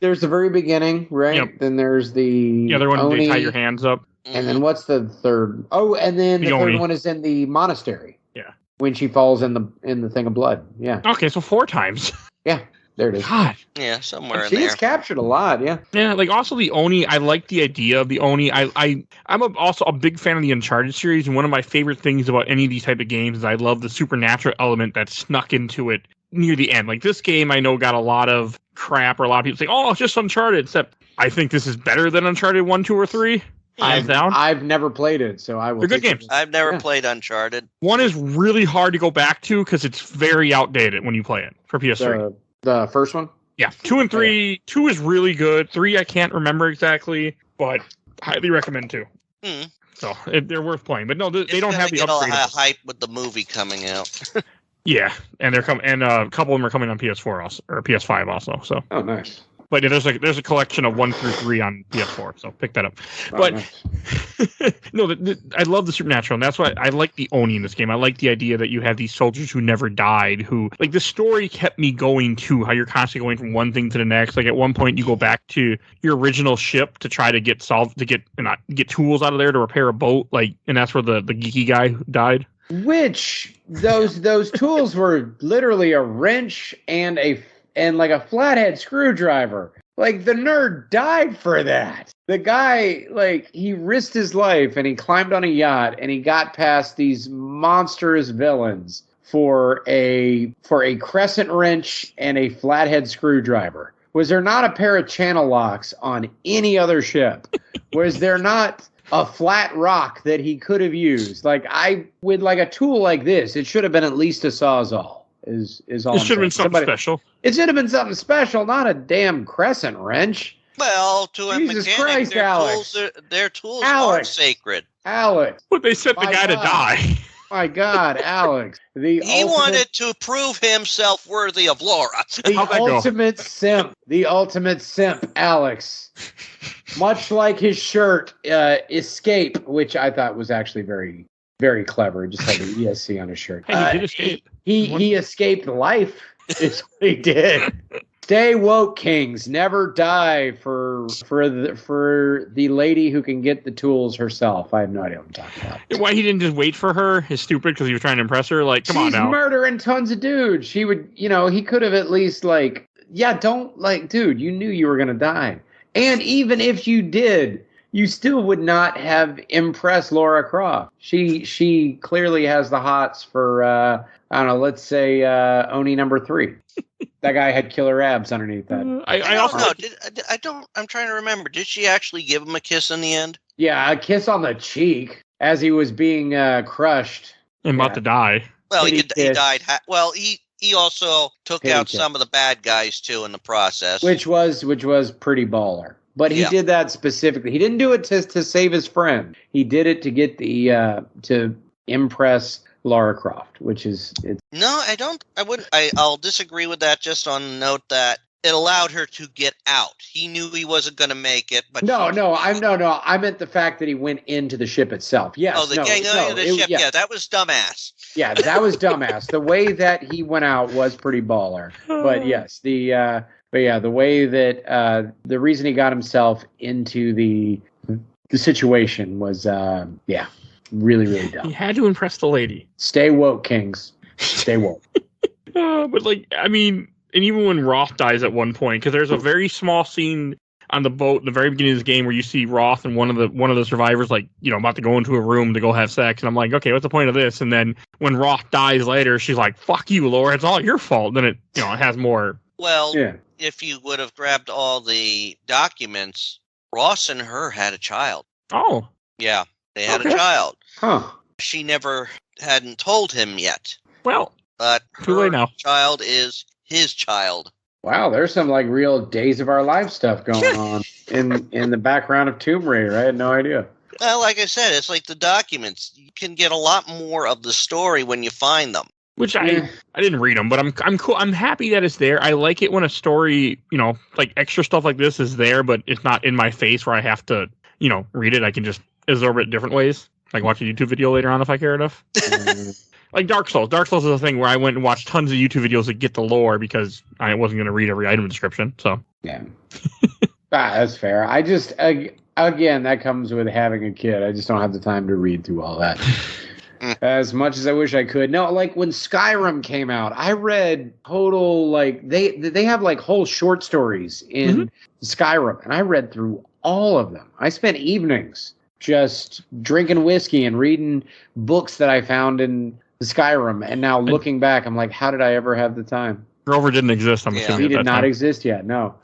There's the very beginning, right? Yep. Then there's the other one, they tie your hands up. And then what's the third? Oh, and then the Oni. third one is in the monastery. Yeah. When she falls in the thing of blood. Yeah. Okay, so 4 times. Yeah. There it is. God. Yeah, somewhere in She's there. captured a lot. Yeah. Yeah, like also the Oni. I like the idea of the Oni. I'm also a big fan of the Uncharted series, and one of my favorite things about any of these type of games is I love the supernatural element that's snuck into it near the end. Like this game, I know got a lot of crap, or a lot of people say, "Oh, it's just Uncharted." Except I think this is better than Uncharted 1, 2, or 3. I've never played it, so I will. They're good games. I've never played Uncharted. 1 is really hard to go back to because it's very outdated when you play it for PS3. The first one. Yeah, 2 and 3. 2 is really good. 3 I can't remember exactly, but highly recommend 2. So they're worth playing. But no, they don't have the upgrade. It's hype with the movie coming out. Yeah, and they're coming, and a couple of them are coming on PS4 also, or PS5 also. So. Oh, nice. But there's a collection of 1 through 3 on PS4, so pick that up. Oh, but nice. no, I love the supernatural, and that's why I like the Oni in this game. I like the idea that you have these soldiers who never died, who like the story kept me going too. How you're constantly going from one thing to the next. Like at one point, you go back to your original ship to try to get tools out of there to repair a boat. Like, and that's where the geeky guy died. Which those tools were literally a wrench and like a flathead screwdriver. Like the nerd died for that. The guy, like, he risked his life and he climbed on a yacht and he got past these monstrous villains for a crescent wrench and a flathead screwdriver. Was there not a pair of channel locks on any other ship? Was there not a flat rock that he could have used? Like with like a tool like this, it should have been at least a sawzall. Is all. It should have been something special. It should have been something special, not a damn crescent wrench. Well, to a Jesus mechanic, Christ, Alex. their tools Alex. are sacred. Alex. But they set the guy to die. My God, Alex. He wanted to prove himself worthy of Laura. The ultimate simp. The ultimate simp, Alex. Much like his shirt, Escape, which I thought was actually very, very clever. Just had the ESC on his shirt. Hey, he did escape. He escaped life. Is what he did. Stay woke, kings. Never die for the lady who can get the tools herself. I have no idea what I'm talking about. Why he didn't just wait for her is stupid because he was trying to impress her. Like, come on now. She's murdering tons of dudes. She would, he could have at least dude, you knew you were going to die. And even if you did, you still would not have impressed Laura Croft. She clearly has the hots for, I don't know, let's say Oni number 3. That guy had killer abs underneath that. I also know. I'm trying to remember. Did she actually give him a kiss in the end? Yeah, a kiss on the cheek as he was being crushed. And about to die. Well, he died. Well, he also took out some of the bad guys too in the process, which was pretty baller. But he did that specifically. He didn't do it to save his friend. He did it to get to impress Lara Croft, which is No, I don't. I wouldn't. I'll disagree with that. Just on the note that it allowed her to get out. He knew he wasn't going to make it, but I meant the fact that he went into the ship itself. Yes. Oh, the ship. Yeah, that was dumbass. Yeah, that was dumbass. The way that he went out was pretty baller. But yes, the way that the reason he got himself into the situation was really, really dumb. He had to impress the lady. Stay woke, kings. Stay woke. But and even when Roth dies at one point, because there's a very small scene on the boat in the very beginning of this game where you see Roth and one of the survivors about to go into a room to go have sex, and I'm like, okay, what's the point of this? And then when Roth dies later, she's like, "Fuck you, Laura, it's all your fault." Then it has more. Well, if you would have grabbed all the documents, Ross and her had a child. Oh, yeah, they had a child. Huh? She hadn't told him yet. Well, but too late now. Child is his child. Wow, there's some real Days of Our Lives stuff going on in the background of Tomb Raider. I had no idea. Well, like I said, it's like the documents. You can get a lot more of the story when you find them. Which I didn't read them, but I'm cool. I'm happy that it's there. I like it when a story, extra stuff like this is there, but it's not in my face where I have to, read it. I can just absorb it different ways. Like watch a YouTube video later on if I care enough. Like Dark Souls. Dark Souls is a thing where I went and watched tons of YouTube videos to get the lore because I wasn't going to read every item description. So yeah, that's fair. I just again, that comes with having a kid. I just don't have the time to read through all that. As much as I wish I could. No, like when Skyrim came out, I read total, like, they have like whole short stories in Skyrim, and I read through all of them. I spent evenings just drinking whiskey and reading books that I found in Skyrim, and now looking back, I'm like, how did I ever have the time? Grover didn't exist, I'm assuming. He did not exist yet, no.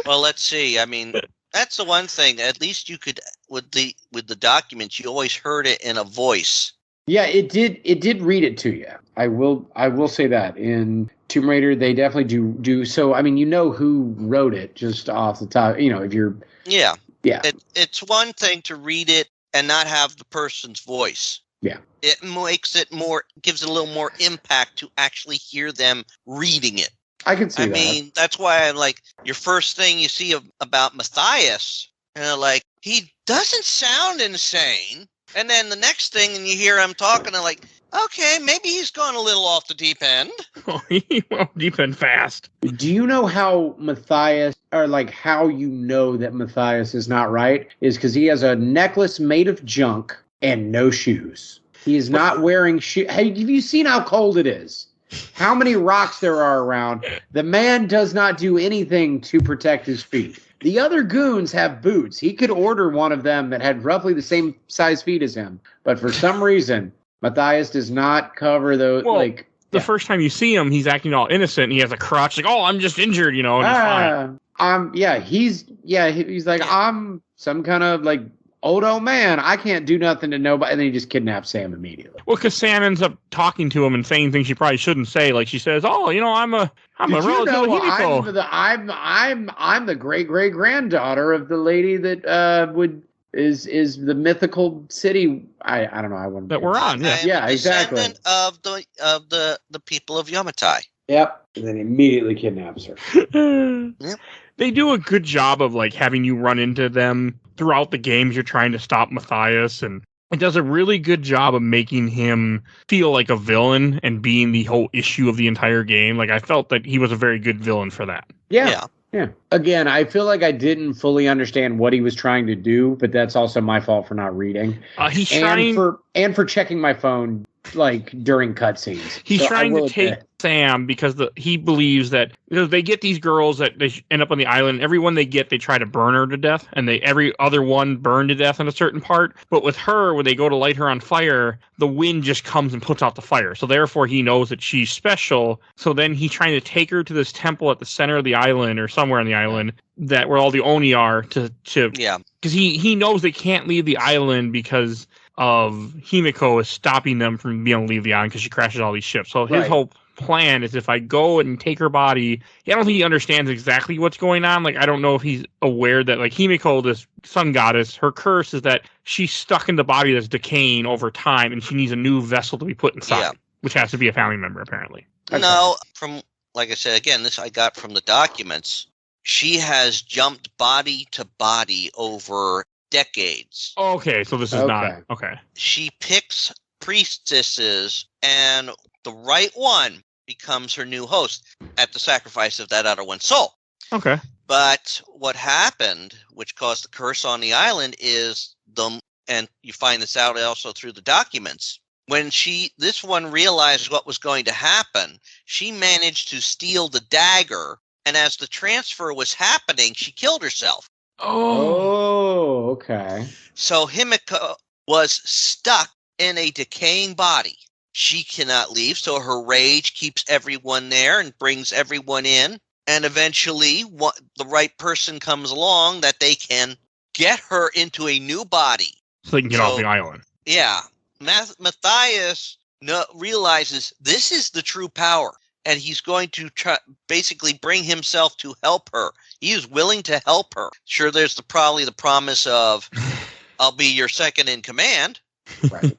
Well, let's see. I mean, that's the one thing. At least you could, with the documents, you always heard it in a voice. Yeah, it did read it to you. I will say that. In Tomb Raider, they definitely do. So, I mean, you know who wrote it just off the top. You know, if you're... Yeah. Yeah. It's one thing to read it and not have the person's voice. Yeah. It makes it more, gives it a little more impact to actually hear them reading it. I can see that. I mean, that's why I'm like, your first thing you see about Matthias, and like, he doesn't sound insane. And then the next thing, and you hear him talking, and like, okay, maybe he's gone a little off the deep end. Oh, he went deep end fast. Do you know how Matthias, or like how you know that Matthias is not right? Is because he has a necklace made of junk and no shoes. He is not wearing shoes. Hey, have you seen how cold it is? How many rocks there are around? The man does not do anything to protect his feet. The other goons have boots. He could order one of them that had roughly the same size feet as him. But for some reason, Matthias does not cover those. Well, the first time you see him, he's acting all innocent. And he has a crutch, like, "Oh, I'm just injured," you know. And he's fine. He's like, I'm some kind of like old man. I can't do nothing to nobody. And then he just kidnaps Sam immediately. Well, because Sam ends up talking to him and saying things she probably shouldn't say. Like she says, "Oh, you know, I'm a relative of Himiko." I'm the great granddaughter of the lady that is the mythical city. I don't know. I want that we're on. Yeah, exactly. Of the people of Yamatai. Yep. And then immediately kidnaps her. Yep. They do a good job of like having you run into them throughout the games. You're trying to stop Matthias, and it does a really good job of making him feel like a villain and being the whole issue of the entire game. Like I felt that he was a very good villain for that. Yeah. Again, I feel like I didn't fully understand what he was trying to do, but that's also my fault for not reading. He's trying for checking my phone like during cutscenes. He's trying to take Sam because he believes that because they get these girls that they end up on the island. Everyone they get, they try to burn her to death, and every other one burned to death in a certain part. But with her, when they go to light her on fire, the wind just comes and puts out the fire. So therefore, he knows that she's special. So then he's trying to take her to this temple at the center of the island or somewhere on the island where all the Oni are because he knows they can't leave the island because of Himiko is stopping them from being able to leave the island because she crashes all these ships. So his whole plan is if I go and take her body, I don't think he understands exactly what's going on. Like, I don't know if he's aware that, like, Himiko, this sun goddess, her curse is that she's stuck in the body that's decaying over time, and she needs a new vessel to be put inside, which has to be a family member, apparently. No, like I said, again, this I got from the documents. She has jumped body to body over decades. Okay, so this is not... Okay. She picks priestesses, and the right one becomes her new host at the sacrifice of that other one's soul. Okay. But what happened, which caused the curse on the island, is and you find this out also through the documents, when this one realized what was going to happen, she managed to steal the dagger, and as the transfer was happening, she killed herself. Oh, okay. So Himiko was stuck in a decaying body. She cannot leave, so her rage keeps everyone there and brings everyone in. And eventually, the right person comes along that they can get her into a new body. So they can get off the island. Yeah. Matthias realizes this is the true power. And he's going to basically bring himself to help her. He is willing to help her. Sure, there's probably the promise of, I'll be your second in command. Right.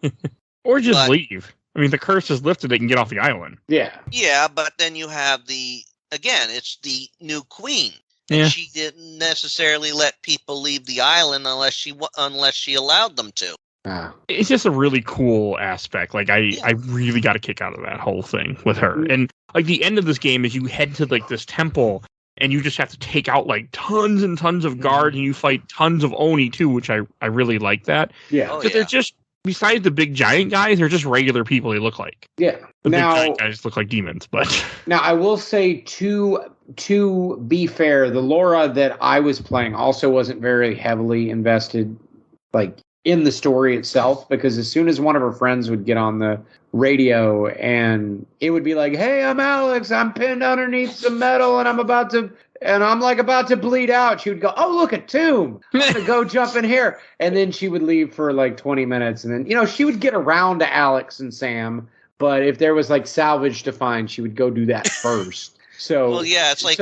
Or just leave. I mean, the curse is lifted, they can get off the island. Yeah. Yeah, but then you have it's the new queen. Yeah. And she didn't necessarily let people leave the island unless she allowed them to. It's just a really cool aspect. Like I really got a kick out of that whole thing with her. And like the end of this game is you head to like this temple and you just have to take out like tons and tons of guards, and you fight tons of Oni too, which I really like that. Yeah. Oh, But they're just, besides the big giant guys, they're just regular people they look like. Yeah. The big Now, giant guys look like demons, but now I will say to be fair, the Laura that I was playing also wasn't very heavily invested like in the story itself, because as soon as one of her friends would get on the radio and it would be like, "Hey, I'm Alex, I'm pinned underneath some metal and I'm about to bleed out," she would go, "Oh, look, a tomb. I'm gonna go jump in here." And then she would leave for like 20 minutes, and then she would get around to Alex and Sam, but if there was like salvage to find, she would go do that first. So Well, yeah, it's like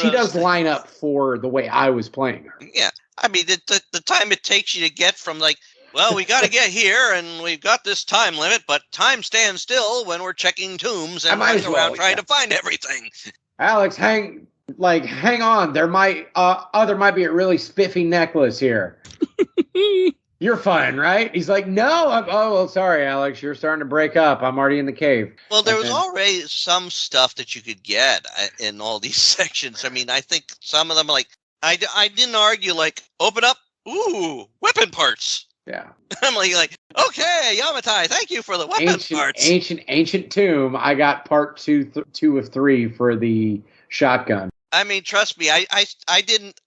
she does line up for the way I was playing her. Yeah, I mean the time it takes you to get from like, well, we got to get here, and we've got this time limit, but time stands still when we're checking tombs and running around trying to find everything. Alex, hang on. There might be a really spiffy necklace here. You're fine, right? He's like, "No, well, sorry, Alex. You're starting to break up. I'm already in the cave." Well, there was already some stuff that you could get in all these sections. I mean, I think some of them, like, I didn't argue, like, open up, ooh, weapon parts. Yeah. I'm like, okay, Yamatai, thank you for the weapon parts. Ancient tomb. I got part two of 3 for the shotgun. I mean, trust me, I didn't.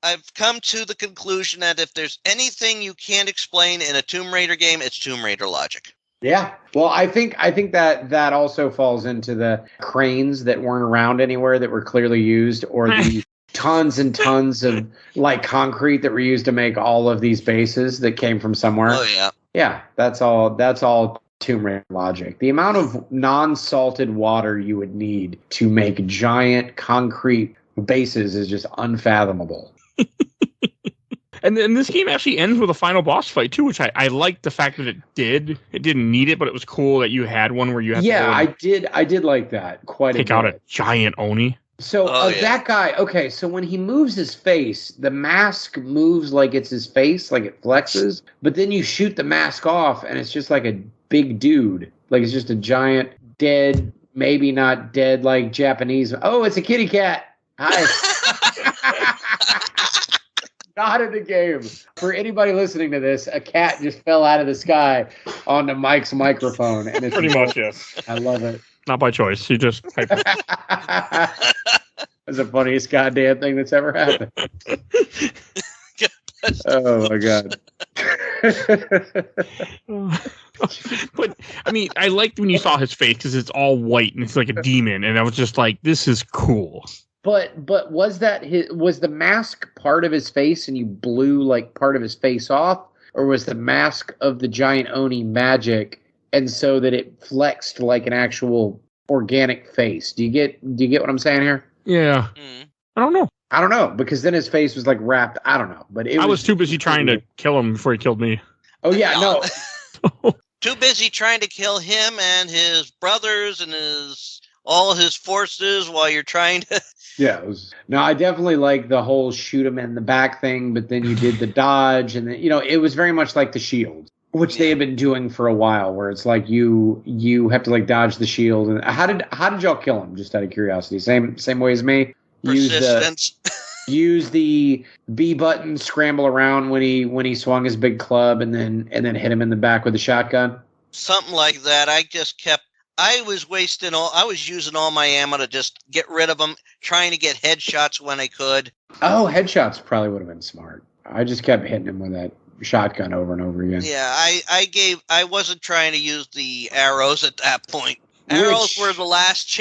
I've come to the conclusion that if there's anything you can't explain in a Tomb Raider game, it's Tomb Raider logic. Yeah. Well, I think that also falls into the cranes that weren't around anywhere that were clearly used, or the tons and tons of like concrete that were used to make all of these bases that came from somewhere. Oh yeah. Yeah, that's all Tomb Raider logic. The amount of non-salted water you would need to make giant concrete bases is just unfathomable. And then this game actually ends with a final boss fight too, which I liked the fact that it did. It didn't need it, but it was cool that you had one where you had to I did like that quite a bit. Take out a giant Oni. So that guy, okay, so when he moves his face, the mask moves like it's his face, like it flexes, but then you shoot the mask off and it's just like a big dude. Like it's just a giant dead, maybe not dead like Japanese. Oh, it's a kitty cat. Hi. Not in the game. For anybody listening to this, a cat just fell out of the sky onto Mike's microphone. And it's Pretty much, yes. I love it. Not by choice. He just typed it. That's the funniest goddamn thing that's ever happened. Oh my god. But I mean, I liked when you saw his face because it's all white and it's like a demon, and I was just like, "This is cool." But was the mask part of his face, and you blew like part of his face off, or was the mask of the giant Oni magic, and so that it flexed like an actual organic face? Do you get what I'm saying here? Yeah. I don't know. Because then his face was like wrapped. I don't know. But I was too busy trying to kill him before he killed me. Oh yeah, no. Too busy trying to kill him and his brothers and all his forces while you're trying to. Yeah. I definitely like the whole shoot him in the back thing, but then you did the dodge, and then, it was very much like the shield, which they had been doing for a while, where it's like you have to like dodge the shield. And how did y'all kill him? Just out of curiosity. Same way as me. Persistence. Use the B button, scramble around when he swung his big club, and then hit him in the back with a shotgun. Something like that. I was using all my ammo to just get rid of them, trying to get headshots when I could. Oh, headshots probably would have been smart. I just kept hitting him with that shotgun over and over again. Yeah, I wasn't trying to use the arrows at that point. Arrows were the last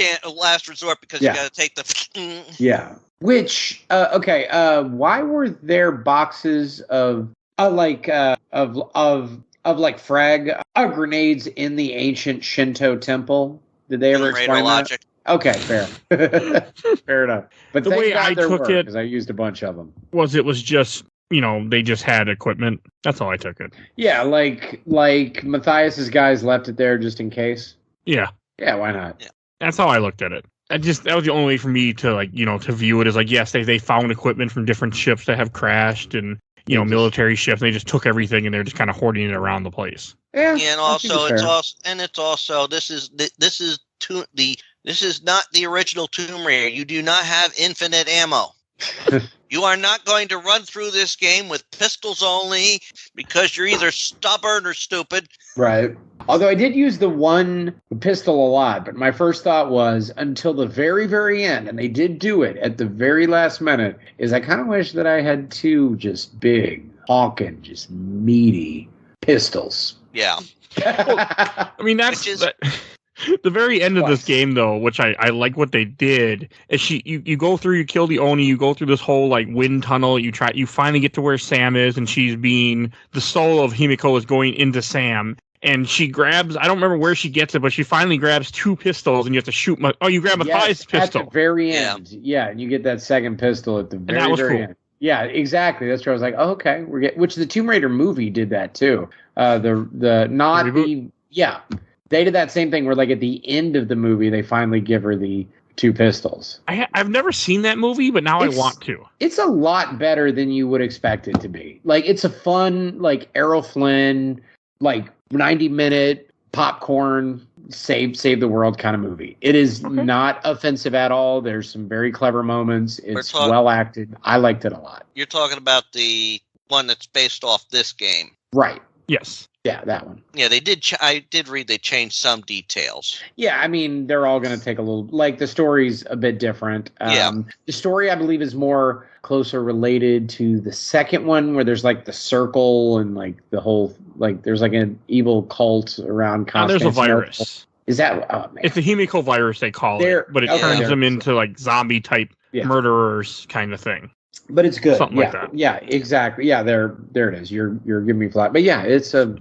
resort, because you got to take the. Yeah. Which why were there boxes of frag grenades in the ancient Shinto temple? Did they ever explain that? Logic. Okay, fair. Fair enough. But the way I took it, because I used a bunch of them, it was just, they just had equipment. That's all I took it. Yeah, like Matthias's guys left it there just in case. Yeah. Yeah, why not? Yeah. That's how I looked at it. That was the only way for me to to view it as like, yes, they found equipment from different ships that have crashed and military ships. They just took everything and they're just kind of hoarding it around the place. Yeah, and also this is the This is not the original Tomb Raider. You do not have infinite ammo. You are not going to run through this game with pistols only because you're either stubborn or stupid. Right. Although I did use the one pistol a lot, but my first thought was until the very, very end, and they did do it at the very last minute, is I kind of wish that I had two just big, honking, just meaty pistols. Yeah. I mean, that's the very end of this game, though, which I like what they did, is you go through, you kill the Oni, you go through this whole like wind tunnel, you finally get to where Sam is, and the soul of Himiko is going into Sam, and she grabs, I don't remember where she gets it, but she finally grabs two pistols, and you have to shoot, you grab Matthias' pistol. At the very end, yeah, and you get that second pistol at the very, very end. Yeah, exactly. That's where I was like, oh, okay, which the Tomb Raider movie did that too. They did that same thing where, like, at the end of the movie, they finally give her the two pistols. I've never seen that movie, but now I want to. It's a lot better than you would expect it to be. Like, it's a fun, like, Errol Flynn, like, 90-minute popcorn, save the world kind of movie. It is not offensive at all. There's some very clever moments. It's well acted. I liked it a lot. You're talking about the one that's based off this game. Right. Yes. Yeah, that one. Yeah, they did. I did read they changed some details. Yeah, I mean, they're all going to take a little. Like, the story's a bit different. The story, I believe, is more closer related to the second one, where there's like the circle and like the whole there's like an evil cult around. There's a virus. Is that? Oh, man. It's the Himiko virus they call it, but it turns them into like zombie type murderers kind of thing. But it's good. Something like that. Yeah, exactly. Yeah, there it is. You're giving me flat. But yeah, it's a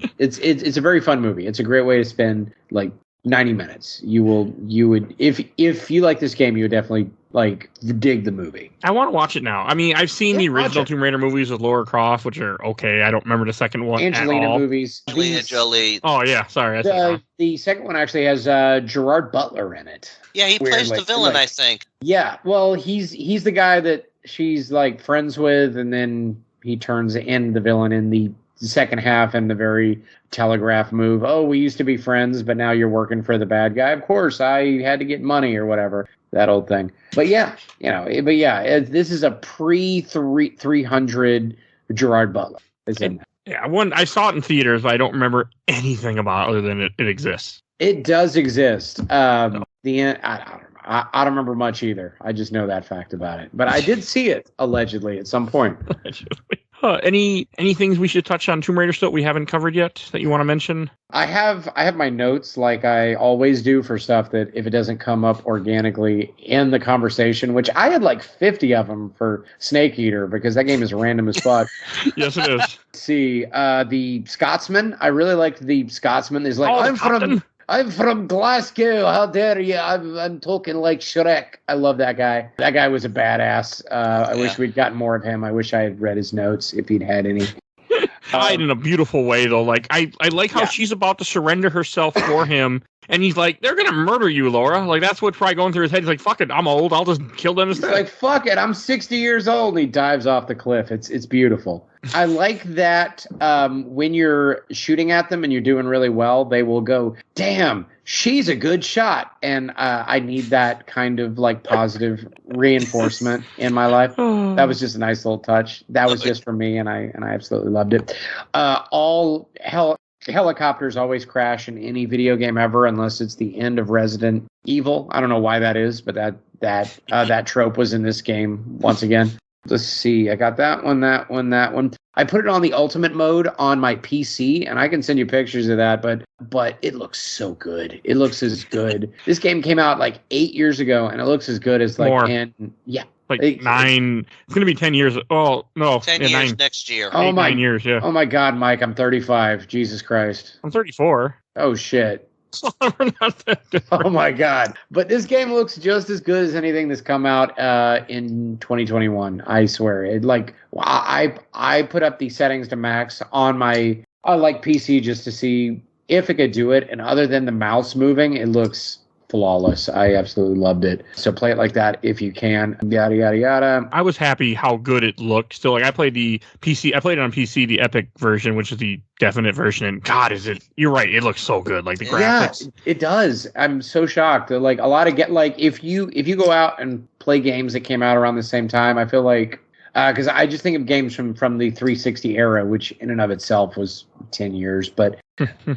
very fun movie. It's a great way to spend like 90 minutes. You would if you like this game, you would definitely like dig the movie. I want to watch it now. I mean, I've seen the original Tomb Raider movies with Laura Croft, which are okay. I don't remember the second one. Angelina movies. Angelina Jolie. Oh yeah, sorry. The second one actually has Gerard Butler in it. Yeah, he plays the villain, I think. Yeah, well, he's the guy that she's like friends with, and then he turns in the villain in the second half, and the very telegraph move. Oh, we used to be friends, but now you're working for the bad guy. Of course, I had to get money or whatever. That old thing. But yeah, this is a pre-300 Gerard Butler. Yeah, I saw it in theaters, but I don't remember anything about it other than it exists. It does exist. I don't remember much either. I just know that fact about it. But I did see it allegedly at some point. Any things we should touch on Tomb Raider still we haven't covered yet that you want to mention? I have my notes like I always do for stuff that if it doesn't come up organically in the conversation, which I had like 50 of them for Snake Eater because that game is random as fuck. Yes, it is. See, the Scotsman. I really liked the Scotsman. He's like, I'm from Glasgow. How dare you? I'm talking like Shrek. I love that guy. That guy was a badass. I wish we'd gotten more of him. I wish I had read his notes if he'd had any. Died in a beautiful way, though. Like I like how she's about to surrender herself for him, and he's like, "They're gonna murder you, Laura." Like that's what's probably going through his head. He's like, "Fuck it, I'm old. I'll just kill them." He's like, "Fuck it, I'm 60 years old." And he dives off the cliff. It's beautiful. I like that when you're shooting at them and you're doing really well, they will go, "Damn, she's a good shot." And I need that kind of like positive reinforcement in my life. That was just a nice little touch. That was just for me, and I absolutely loved it. Helicopters always crash in any video game ever, unless it's the end of Resident Evil. I don't know why that is, but that trope was in this game once again. Let's see. I got that one. I put it on the ultimate mode on my PC, and I can send you pictures of that, but it looks so good. It looks as good. This game came out like 8 years ago, and it looks as good as like more. Like 9. It's going to be 10 years. Oh, no. 10 years 9. Next year. 9 years, yeah. Oh, my God, Mike. I'm 35. Jesus Christ. I'm 34. Oh, shit. We're not that different. Oh, my God. But this game looks just as good as anything that's come out in 2021. I swear. I put up the settings to max on my PC just to see if it could do it. And other than the mouse moving, it looks flawless. I absolutely loved it. So play it like that if you can. Yada yada yada. I was happy how good it looked. Still, like I played the PC. I played it on PC, the Epic version, which is the definite version. And God, is it? You're right. It looks so good. Like the graphics. Yeah, it does. I'm so shocked. Like a lot of if you go out and play games that came out around the same time, I feel like because I just think of games from the 360 era, which in and of itself was 10 years. But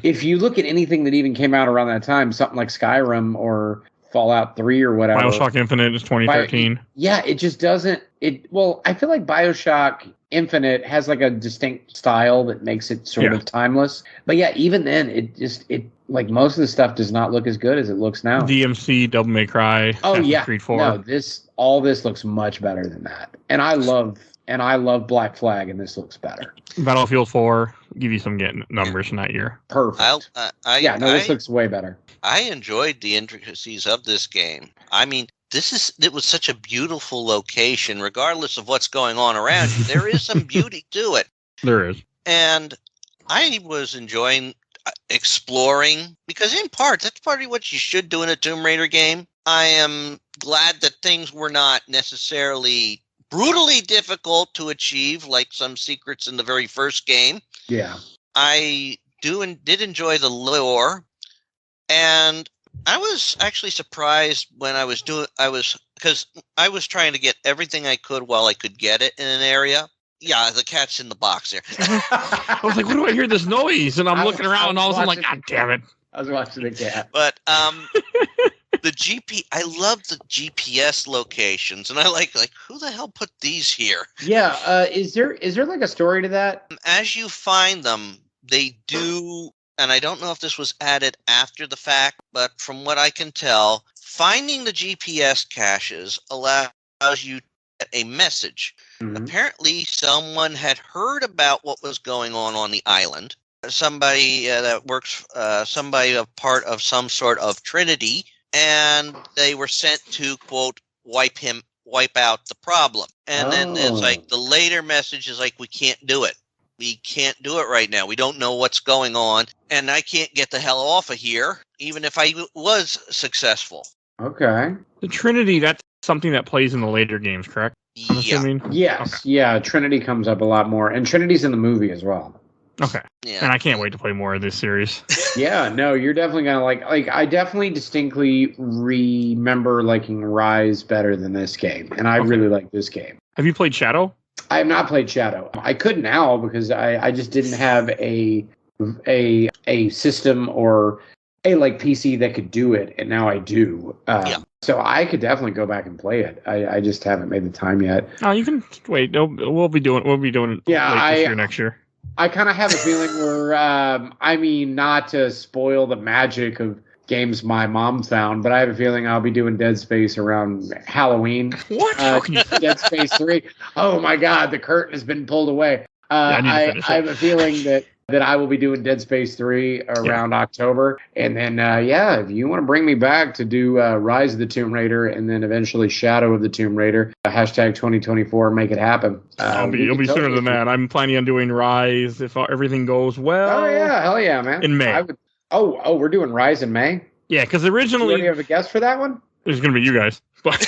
if you look at anything that even came out around that time, something like Skyrim or Fallout 3 or whatever. BioShock Infinite is 2013. It just doesn't. I feel like BioShock Infinite has like a distinct style that makes it sort of timeless. But yeah, even then, it like most of the stuff does not look as good as it looks now. DMC, Devil May Cry, Assassin's Creed 4. No, all this looks much better than that. And I love Black Flag, and this looks better. Battlefield 4, give you some numbers from that year. Perfect. This looks way better. I enjoyed the intricacies of this game. I mean, it was such a beautiful location, regardless of what's going on around you. There is some beauty to it. There is. And I was enjoying exploring, because in part, that's part of what you should do in a Tomb Raider game. I am glad that things were not necessarily brutally difficult to achieve, like some secrets in the very first game. Yeah. I did enjoy the lore, and I was actually surprised when because I was trying to get everything I could while I could get it in an area. Yeah, the cat's in the box there. I was like, what do I hear this noise? And I'm looking around and all of a sudden, like, God damn it. I was watching the cat. But I love the GPS locations, and I like who the hell put these here? Yeah, is there like a story to that? As you find them, they do, and I don't know if this was added after the fact, but from what I can tell, finding the GPS caches allows you to get a message. Mm-hmm. Apparently, someone had heard about what was going on the island. Somebody that works, somebody a part of some sort of Trinity, and they were sent to, quote, wipe out the problem. And then it's like the later message is like, we can't do it. We can't do it right now. We don't know what's going on, and I can't get the hell off of here, even if I was successful. Okay. The Trinity, that's something that plays in the later games, correct? I'm assuming? Yes. Okay. Yeah, Trinity comes up a lot more, and Trinity's in the movie as well. Okay. Yeah. And I can't wait to play more of this series. Yeah, no, you're definitely going to like I definitely distinctly remember liking Rise better than this game, and I really like this game. Have you played Shadow? I have not played Shadow. I could now because I just didn't have a system or a like PC that could do it, and now I do. So I could definitely go back and play it. I just haven't made the time yet. Oh, you can wait. We'll be doing it late this year, next year. I kind of have a feeling we're, not to spoil the magic of games my mom found, but I have a feeling I'll be doing Dead Space around Halloween. What? Dead Space 3. Oh my God, the curtain has been pulled away. I have a feeling that I will be doing Dead Space 3 around October. And then, if you want to bring me back to do Rise of the Tomb Raider and then eventually Shadow of the Tomb Raider, hashtag 2024, make it happen. You'll be sooner than that. I'm planning on doing Rise if everything goes well. Oh, yeah. Hell yeah, man. In May. We're doing Rise in May? Yeah, because originally... Do you already have a guess for that one? It's going to be you guys. But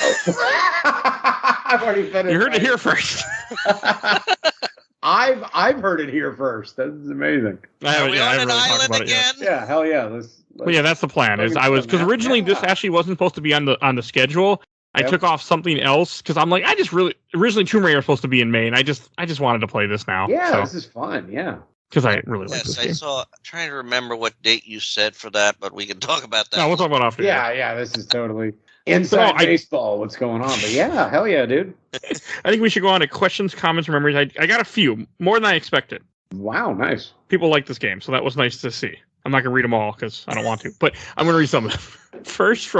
I've already finished. You heard it here first. I've heard it here first. That's amazing. Are we on an island again? Yeah, hell yeah. Let's yeah, that's the plan. Because originally this actually wasn't supposed to be on the schedule. I took off something else because I'm like, originally Tomb Raider was supposed to be in May, and I just wanted to play this now. Yeah, this is fun. Yeah. Because I really like this game. Trying to remember what date you said for that, but we can talk about that. No, we'll talk about it after. Yeah, this is totally inside baseball. What's going on? But yeah, hell yeah, dude. I think we should go on to questions, comments, and memories. I got a few, more than I expected. Wow, nice. People like this game, so that was nice to see. I'm not going to read them all because I don't want to, but I'm going to read some of them. First,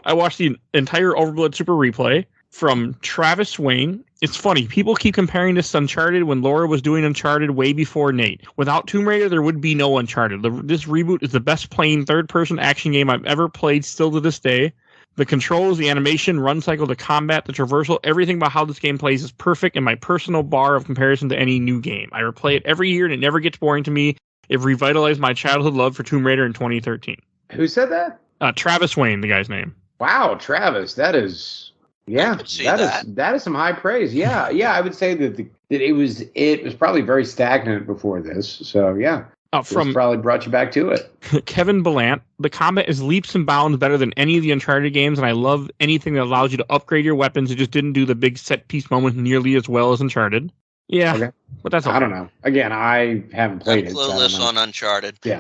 I watched the entire Overblood Super Replay from Travis Wayne. It's funny, people keep comparing this to Uncharted when Laura was doing Uncharted way before Nate. Without Tomb Raider, there would be no Uncharted. This reboot is the best playing third-person action game I've ever played still to this day. The controls, the animation, run cycle, the combat, the traversal, everything about how this game plays is perfect in my personal bar of comparison to any new game. I replay it every year and it never gets boring to me. It revitalized my childhood love for Tomb Raider in 2013. Who said that? Travis Wayne, the guy's name. Wow, Travis, that is, yeah, that is some high praise. Yeah, I would say that it was probably very stagnant before this. So yeah, this probably brought you back to it. Kevin Ballant, the combat is leaps and bounds better than any of the Uncharted games, and I love anything that allows you to upgrade your weapons. It just didn't do the big set piece moment nearly as well as Uncharted. Yeah, okay. But that's okay. I don't know. Again, I haven't played it. I'm clueless on Uncharted. Yeah.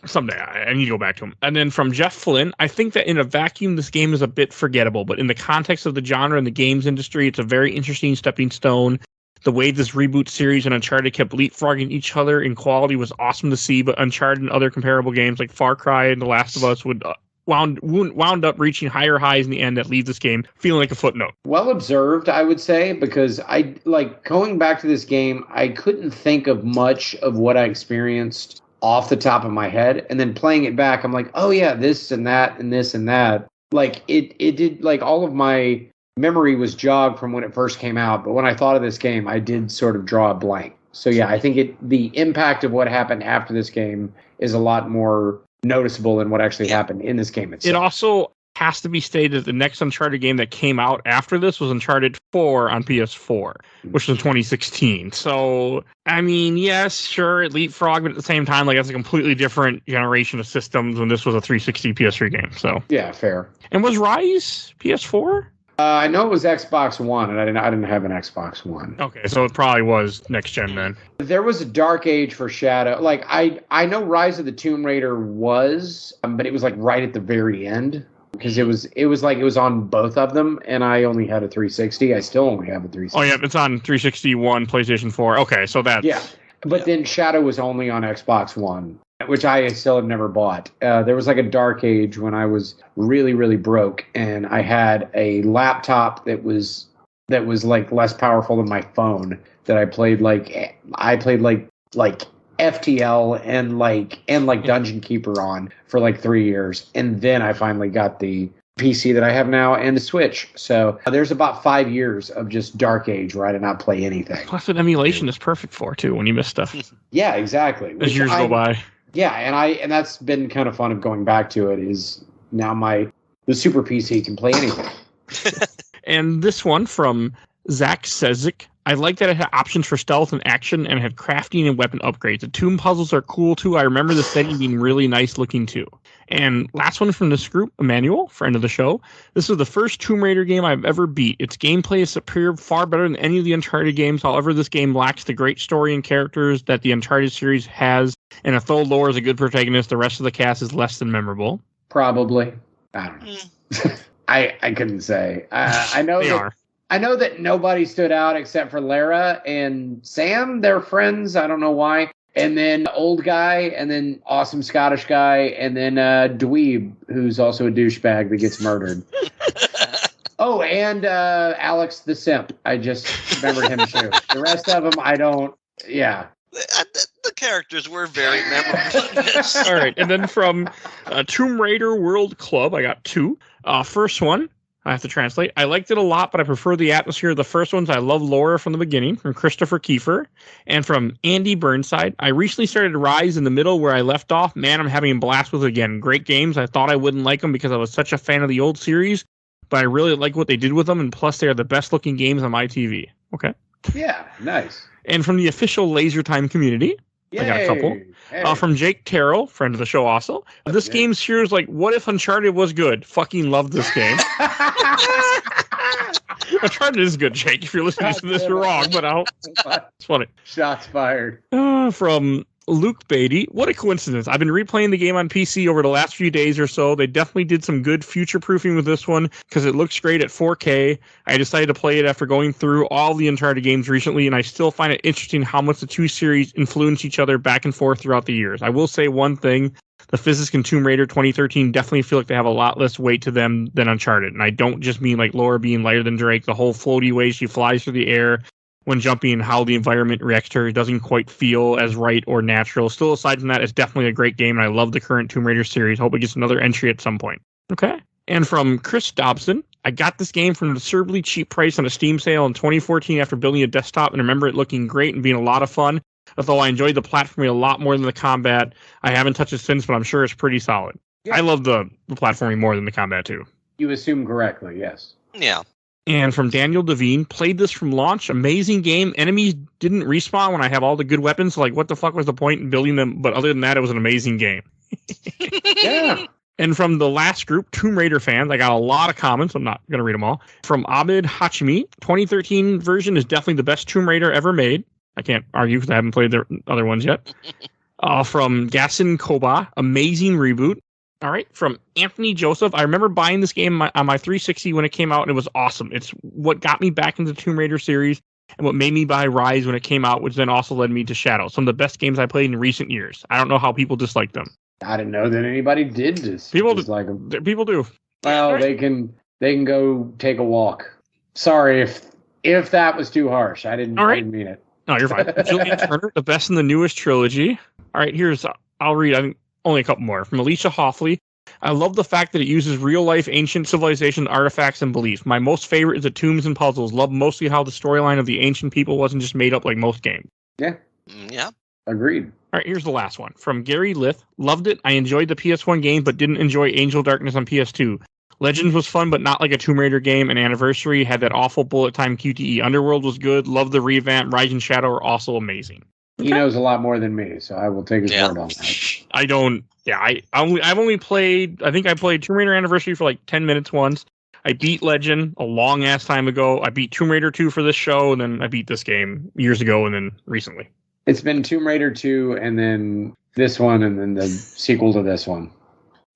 Someday I need to go back to him. And then from Jeff Flynn, I think that in a vacuum, this game is a bit forgettable, but in the context of the genre and the games industry, it's a very interesting stepping stone. The way this reboot series and Uncharted kept leapfrogging each other in quality was awesome to see, but Uncharted and other comparable games like Far Cry and The Last of Us would wound up reaching higher highs in the end that leaves this game feeling like a footnote. Well observed, I would say, because I like going back to this game, I couldn't think of much of what I experienced off the top of my head, and then playing it back, I'm like, oh yeah, this and that and this and that. Like it did, like all of my memory was jogged from when it first came out, but when I thought of this game, I did sort of draw a blank. So yeah, I think the impact of what happened after this game is a lot more noticeable than what actually happened in this game itself. It also has to be stated that the next Uncharted game that came out after this was Uncharted 4 on PS4, which was in 2016. So, I mean, yes, sure, it leapfrogged, but at the same time, like, that's a completely different generation of systems when this was a 360 PS3 game. So yeah, fair. And was Rise PS4? I know it was Xbox One, and I didn't have an Xbox One. Okay, so it probably was next gen then. There was a dark age for Shadow. Like I know Rise of the Tomb Raider was, but it was like right at the very end. Because it was on both of them, and I only had a 360. I still only have a 360. Oh yeah, it's on 361, PlayStation 4. Okay, so that's But then Shadow was only on Xbox One, which I still have never bought. There was like a dark age when I was really, really broke, and I had a laptop that was like less powerful than my phone. That I played like FTL and like Dungeon Keeper on for like 3 years, and then I finally got the PC that I have now and the Switch. So there's about 5 years of just dark age where I did not play anything. Plus, what emulation is perfect for too when you miss stuff. Yeah, exactly. As years go by. Yeah, and that's been kind of fun of going back to it. Is now the Super PC can play anything. And this one from Zach Sezik. I like that it had options for stealth and action and had crafting and weapon upgrades. The tomb puzzles are cool too. I remember the setting being really nice looking too. And last one from this group, Emmanuel, friend of the show. This is the first Tomb Raider game I've ever beat. Its gameplay is superior, far better than any of the Uncharted games. However, this game lacks the great story and characters that the Uncharted series has. And if though Laura is a good protagonist, the rest of the cast is less than memorable. Probably. I don't know. I couldn't say. I know they are. I know that nobody stood out except for Lara and Sam. They're friends. I don't know why. And then old guy, and then awesome Scottish guy, and then dweeb, who's also a douchebag that gets murdered. Oh, and Alex the simp. I just remembered him too. The rest of them, I don't. Yeah. The characters were very memorable. All right, and then from Tomb Raider World Club, I got two. First one, I have to translate. I liked it a lot, but I prefer the atmosphere of the first ones. I love Laura from the beginning, from Christopher Kiefer. And from Andy Burnside, I recently started Rise in the middle where I left off. Man, I'm having a blast with it again. Great games. I thought I wouldn't like them because I was such a fan of the old series, but I really like what they did with them, and plus they are the best looking games on my TV. Okay. Yeah, nice. And from the official Laser Time community, Yay. I got a couple. Hey. From Jake Terrell, friend of the show also. This game here is like, what if Uncharted was good? Fucking love this game. Uncharted is good, Jake. If you're listening to this, you're wrong, but it's funny. Shots fired. From Luke Beatty. What a coincidence. I've been replaying the game on PC over the last few days or so. They definitely did some good future-proofing with this one because it looks great at 4K. I decided to play it after going through all the Uncharted games recently, and I still find it interesting how much the two series influence each other back and forth throughout the years. I will say one thing. The physics in Tomb Raider 2013 definitely feel like they have a lot less weight to them than Uncharted. And I don't just mean like Laura being lighter than Drake. The whole floaty way she flies through the air when jumping and how the environment reacts to her doesn't quite feel as right or natural. Still, aside from that, it's definitely a great game, and I love the current Tomb Raider series. Hope it gets another entry at some point. Okay. And from Chris Dobson, I got this game for an absurdly cheap price on a Steam sale in 2014 after building a desktop, and remember it looking great and being a lot of fun. Although I enjoyed the platforming a lot more than the combat. I haven't touched it since, but I'm sure it's pretty solid. Yeah. I love the platforming more than the combat too. You assume correctly, yes. Yeah. And from Daniel Devine, played this from launch. Amazing game. Enemies didn't respawn when I have all the good weapons. So, like, what the fuck was the point in building them? But other than that, it was an amazing game. Yeah. And from the last group, Tomb Raider fans, I got a lot of comments. I'm not going to read them all. From Abid Hachimi, 2013 version is definitely the best Tomb Raider ever made. I can't argue because I haven't played the other ones yet. From Gassin Koba, amazing reboot. All right, from Anthony Joseph, I remember buying this game on my 360 when it came out, and it was awesome. It's what got me back into the Tomb Raider series and what made me buy Rise when it came out, which then also led me to Shadow. Some of the best games I played in recent years. I don't know how people dislike them. I didn't know that anybody did this. People dislike them. People do. Well, they can go take a walk. Sorry if that was too harsh. I didn't mean it. No, you're fine. Jillian Turner, the best in the newest trilogy. All right, I'll read, I think, only a couple more. From Alicia Hoffley, I love the fact that it uses real-life ancient civilization artifacts and beliefs. My most favorite is the tombs and puzzles. Love mostly how the storyline of the ancient people wasn't just made up like most games. Yeah. Yeah. Agreed. All right, here's the last one. From Gary Lith, loved it. I enjoyed the PS1 game, but didn't enjoy Angel Darkness on PS2. Legends was fun, but not like a Tomb Raider game. And Anniversary had that awful bullet time QTE. Underworld was good. Love the revamp. Rise and Shadow are also amazing. He knows a lot more than me, so I will take his word on that. I don't. Yeah, I've only played. I think I played Tomb Raider Anniversary for like 10 minutes once. I beat Legend a long ass time ago. I beat Tomb Raider 2 for this show, and then I beat this game years ago, and then recently. It's been Tomb Raider 2, and then this one, and then the sequel to this one.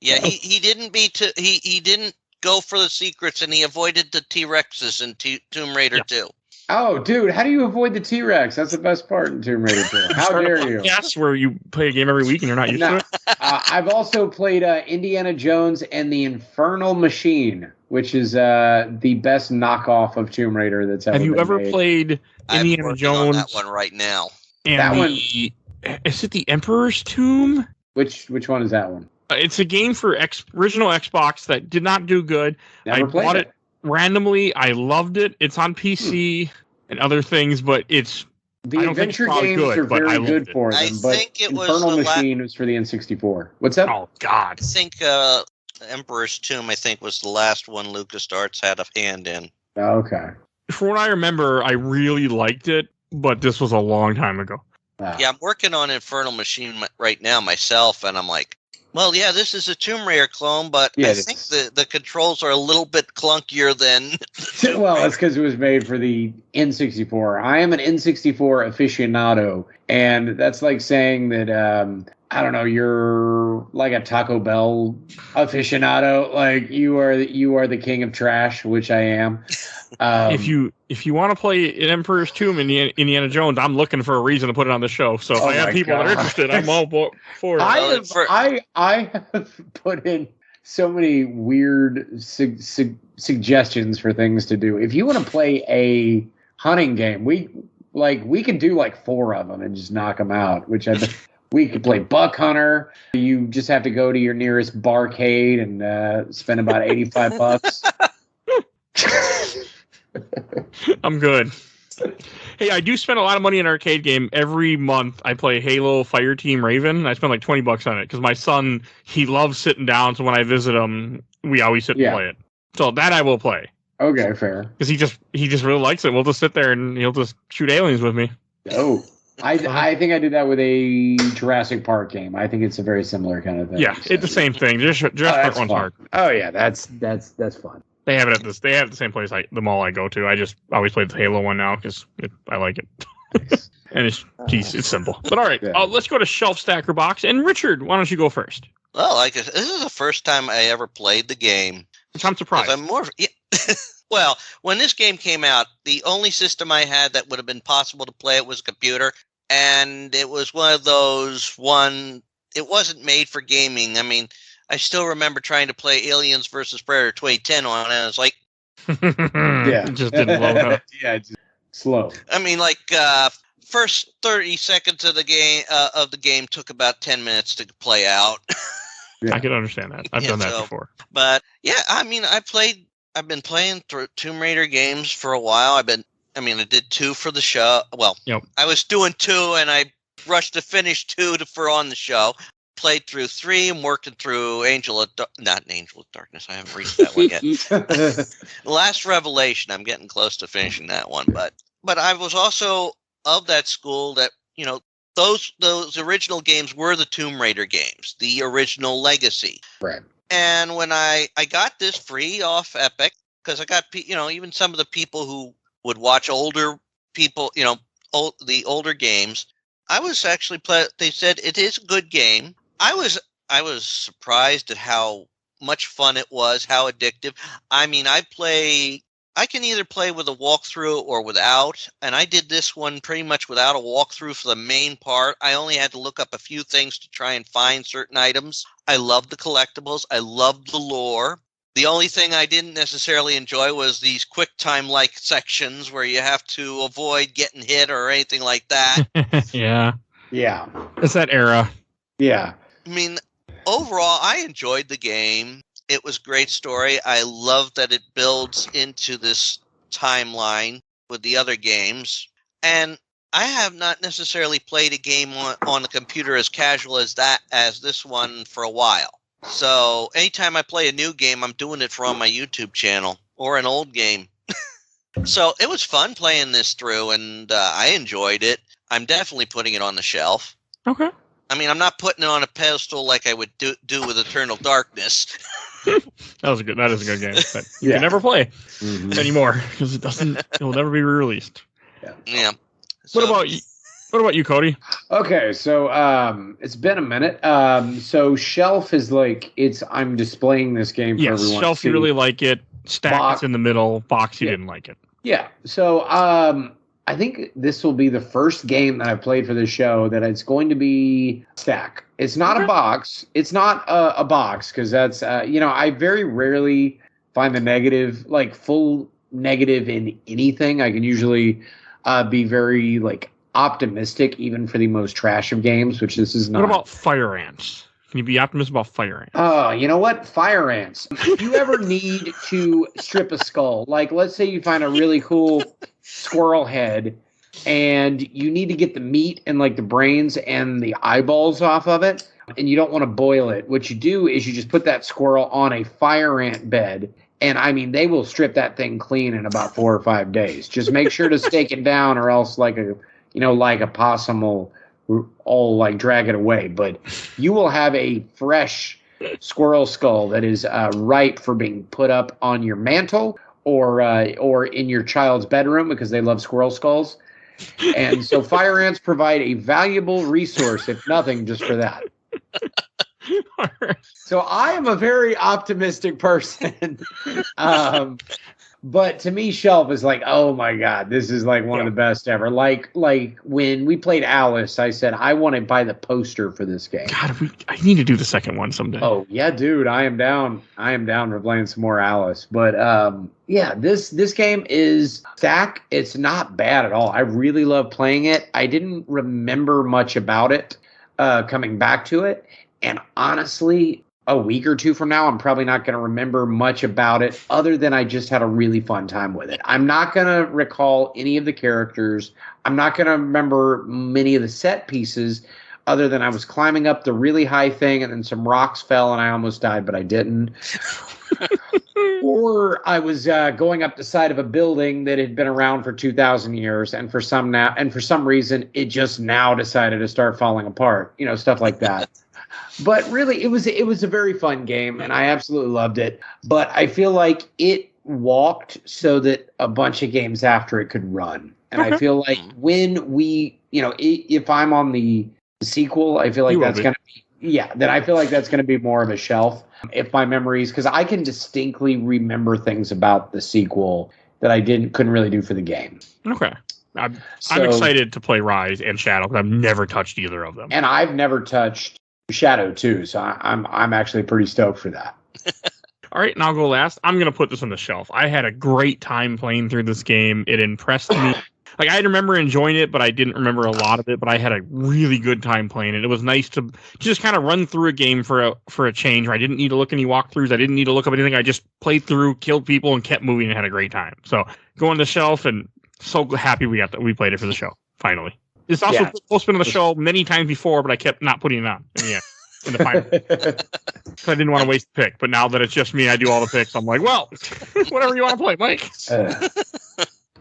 Yeah, he didn't he didn't go for the secrets, and he avoided the T-Rexes in Tomb Raider 2. Oh, dude, how do you avoid the T-Rex? That's the best part in Tomb Raider 2. How dare you? Yes, where you play a game every week and you're not used to it. I've also played Indiana Jones and the Infernal Machine, which is the best knockoff of Tomb Raider that's ever been made. Have you ever played Indiana Jones? On that one right now. And that one. Is it the Emperor's Tomb? Which one is that one? It's a game for original Xbox that did not do good. Never played bought it randomly. I loved it. It's on PC and other things, but it's the adventure games are very good for them. But Infernal Machine was for the N64. What's that? Oh God! I think Emperor's Tomb, I think, was the last one LucasArts had a hand in. Okay. From what I remember, I really liked it, but this was a long time ago. Yeah, I'm working on Infernal Machine right now myself, and I'm like, well, yeah, this is a Tomb Raider clone, but I think the controls are a little bit clunkier than... Well, that's because it was made for the N64. I am an N64 aficionado, and that's like saying that, I don't know, you're like a Taco Bell aficionado. Like, you are the king of trash, which I am. If you want to play an Emperor's Tomb in Indiana Jones, I'm looking for a reason to put it on the show. So if I have people that are interested, I'm all for it. I have put in so many weird suggestions for things to do. If you want to play a hunting game, we could do like 4 of them and just knock them out. We could play Buck Hunter. You just have to go to your nearest barcade and spend about $85. I'm good. Hey, I do spend a lot of money in an arcade game. Every month I play Halo Fireteam Raven, and I spend like $20 on it because my son, he loves sitting down, so when I visit him, we always sit and play it. So that I will play. Okay, fair. Because he just really likes it. We'll just sit there and he'll just shoot aliens with me. Oh. I think I did that with a Jurassic Park game. I think it's a very similar kind of thing. Yeah, it's the same thing. Jurassic Park one's hard. Oh yeah, that's fun. They have it at the same place, the mall I go to. I just always play the Halo one now because I like it. Nice. And it's simple. But all right, let's go to Shelf Stacker Box. And Richard, why don't you go first? Well, this is the first time I ever played the game. Which I'm surprised. Well, when this game came out, the only system I had that would have been possible to play it was a computer, and it was one of those it wasn't made for gaming. I mean, I still remember trying to play Aliens vs. Predator 2010 on it, and I was like... It just didn't load up. Yeah, just slow. I mean, first 30 seconds of the game took about 10 minutes to play out. I can understand that. I've done that before. But, yeah, I mean, I've been playing Tomb Raider games for a while. I did 2 for the show. Well, I was doing 2, and I rushed to finish 2 for on the show. played through 3. I'm working through not Angel of Darkness. I haven't reached that one yet. The Last Revelation. I'm getting close to finishing that one, but I was also of that school that, you know, those original games were the Tomb Raider games, the original legacy. Right. And when I got this free off Epic, because I got, you know, even some of the people who would watch older people, you know, the older games, I was actually they said it is a good game. I was surprised at how much fun it was, how addictive. I mean, I can either play with a walkthrough or without, and I did this one pretty much without a walkthrough for the main part. I only had to look up a few things to try and find certain items. I loved the collectibles. I loved the lore. The only thing I didn't necessarily enjoy was these quick time-like sections where you have to avoid getting hit or anything like that. Yeah. Yeah. It's that era. Yeah. I mean, overall, I enjoyed the game. It was a great story. I love that it builds into this timeline with the other games. And I have not necessarily played a game on the computer as casual as this one for a while. So anytime I play a new game, I'm doing it on my YouTube channel or an old game. So it was fun playing this through, and I enjoyed it. I'm definitely putting it on the shelf. Okay. I mean, I'm not putting it on a pedestal like I would do with Eternal Darkness. That is a good game, but you can never play anymore because it will never be re-released. Yeah. What about you, Cody? Okay, so it's been a minute. So Shelf is like I'm displaying this game for everyone. Shelf, to see. you really like it. Stack, Box, it's in the middle. Box, you didn't like it. Yeah. So I think this will be the first game that I've played for this show that it's going to be Stack. It's not a box. It's not a box because that's I very rarely find the negative, like full negative in anything. I can usually be very like optimistic even for the most trash of games, which this is not. What about Fire Ants? Can you be optimistic about Fire Ants? Oh, you know what? Fire Ants. If you ever need to strip a skull, like let's say you find a really cool squirrel head and you need to get the meat and like the brains and the eyeballs off of it, and you don't want to boil it, what you do is you just put that squirrel on a fire ant bed. And I mean, they will strip that thing clean in about 4 or 5 days. Just make sure to stake it down, or else like a possum will all like drag it away. But you will have a fresh squirrel skull that is ripe for being put up on your mantle or in your child's bedroom because they love squirrel skulls. And so fire ants provide a valuable resource, if nothing, just for that. So I am a very optimistic person. But to me, Shelf is like, oh my God, this is like one of the best ever. Like when we played Alice, I said, I want to buy the poster for this game. God, I need to do the second one someday. Oh yeah, dude, I am down. I am down for playing some more Alice. But this game is Stack. It's not bad at all. I really love playing it. I didn't remember much about it coming back to it. And honestly, a week or two from now, I'm probably not going to remember much about it other than I just had a really fun time with it. I'm not going to recall any of the characters. I'm not going to remember many of the set pieces other than I was climbing up the really high thing and then some rocks fell and I almost died, but I didn't. Or I was going up the side of a building that had been around for 2,000 years, and for some reason, it just now decided to start falling apart. Stuff like that. But really, it was a very fun game, and I absolutely loved it. But I feel like it walked so that a bunch of games after it could run. And I feel like when we, if I'm on the sequel, I feel like that's going to be, then I feel like that's going to be more of a Shelf. If my memories, because I can distinctly remember things about the sequel that I couldn't really do for the game. Okay. I'm excited to play Rise and Shadow because I've never touched either of them. And I've never touched Shadow 2, so I'm actually pretty stoked for that. All right, and I'll go last. I'm going to put this on the shelf. I had a great time playing through this game. It impressed me. Like, I remember enjoying it, but I didn't remember a lot of it, but I had a really good time playing it. It was nice to just kind of run through a game for a change where I didn't need to look any walkthroughs. I didn't need to look up anything. I just played through, killed people, and kept moving and had a great time. So, go on the shelf, and so happy we played it for the show, finally. It's also supposed to be on the show many times before, but I kept not putting it on. Yeah. in the final. I didn't want to waste the pick, but now that it's just me, I do all the picks. I'm like, well, whatever you want to play, Mike.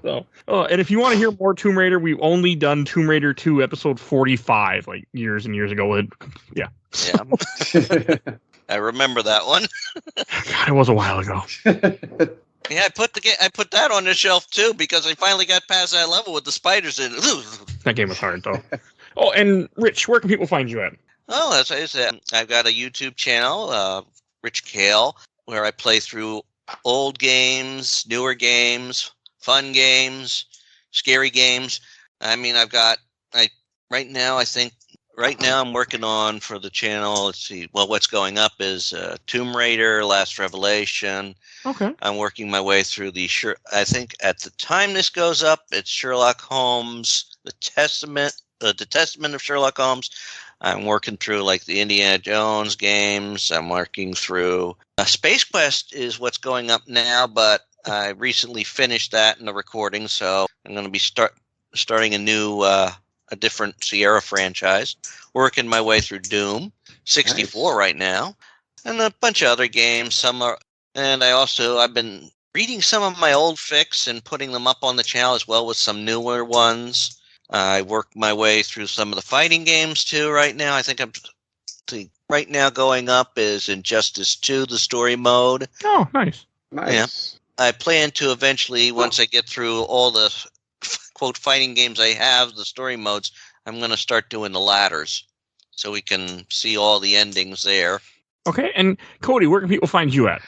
So, and if you want to hear more Tomb Raider, we've only done Tomb Raider 2 episode 45, like years and years ago. Yeah. I remember that one. God, it was a while ago. Yeah, I put that on the shelf too because I finally got past that level with the spiders in it. That game was hard though. Oh, and Rich, where can people find you at? Oh, as I said, I've got a YouTube channel, Rich Kale, where I play through old games, newer games, fun games, scary games. I mean, right now I'm working on for the channel. Let's see. Well, what's going up is Tomb Raider, Last Revelation. Okay. I'm working my way through I think at the time this goes up, it's Sherlock Holmes, the Testament of Sherlock Holmes. I'm working through like the Indiana Jones games. I'm working through Space Quest is what's going up now, but I recently finished that in the recording, so I'm going to be starting a different Sierra franchise. Working my way through Doom 64 right now, and a bunch of other games. And I've been reading some of my old fics and putting them up on the channel as well with some newer ones. I worked my way through some of the fighting games too right now. I think right now going up is Injustice 2, the story mode. Oh, nice. Nice. Yeah. I plan to eventually, once I get through all the quote fighting games I have, the story modes, I'm going to start doing the ladders so we can see all the endings there. Okay, and Cody, where can people find you at?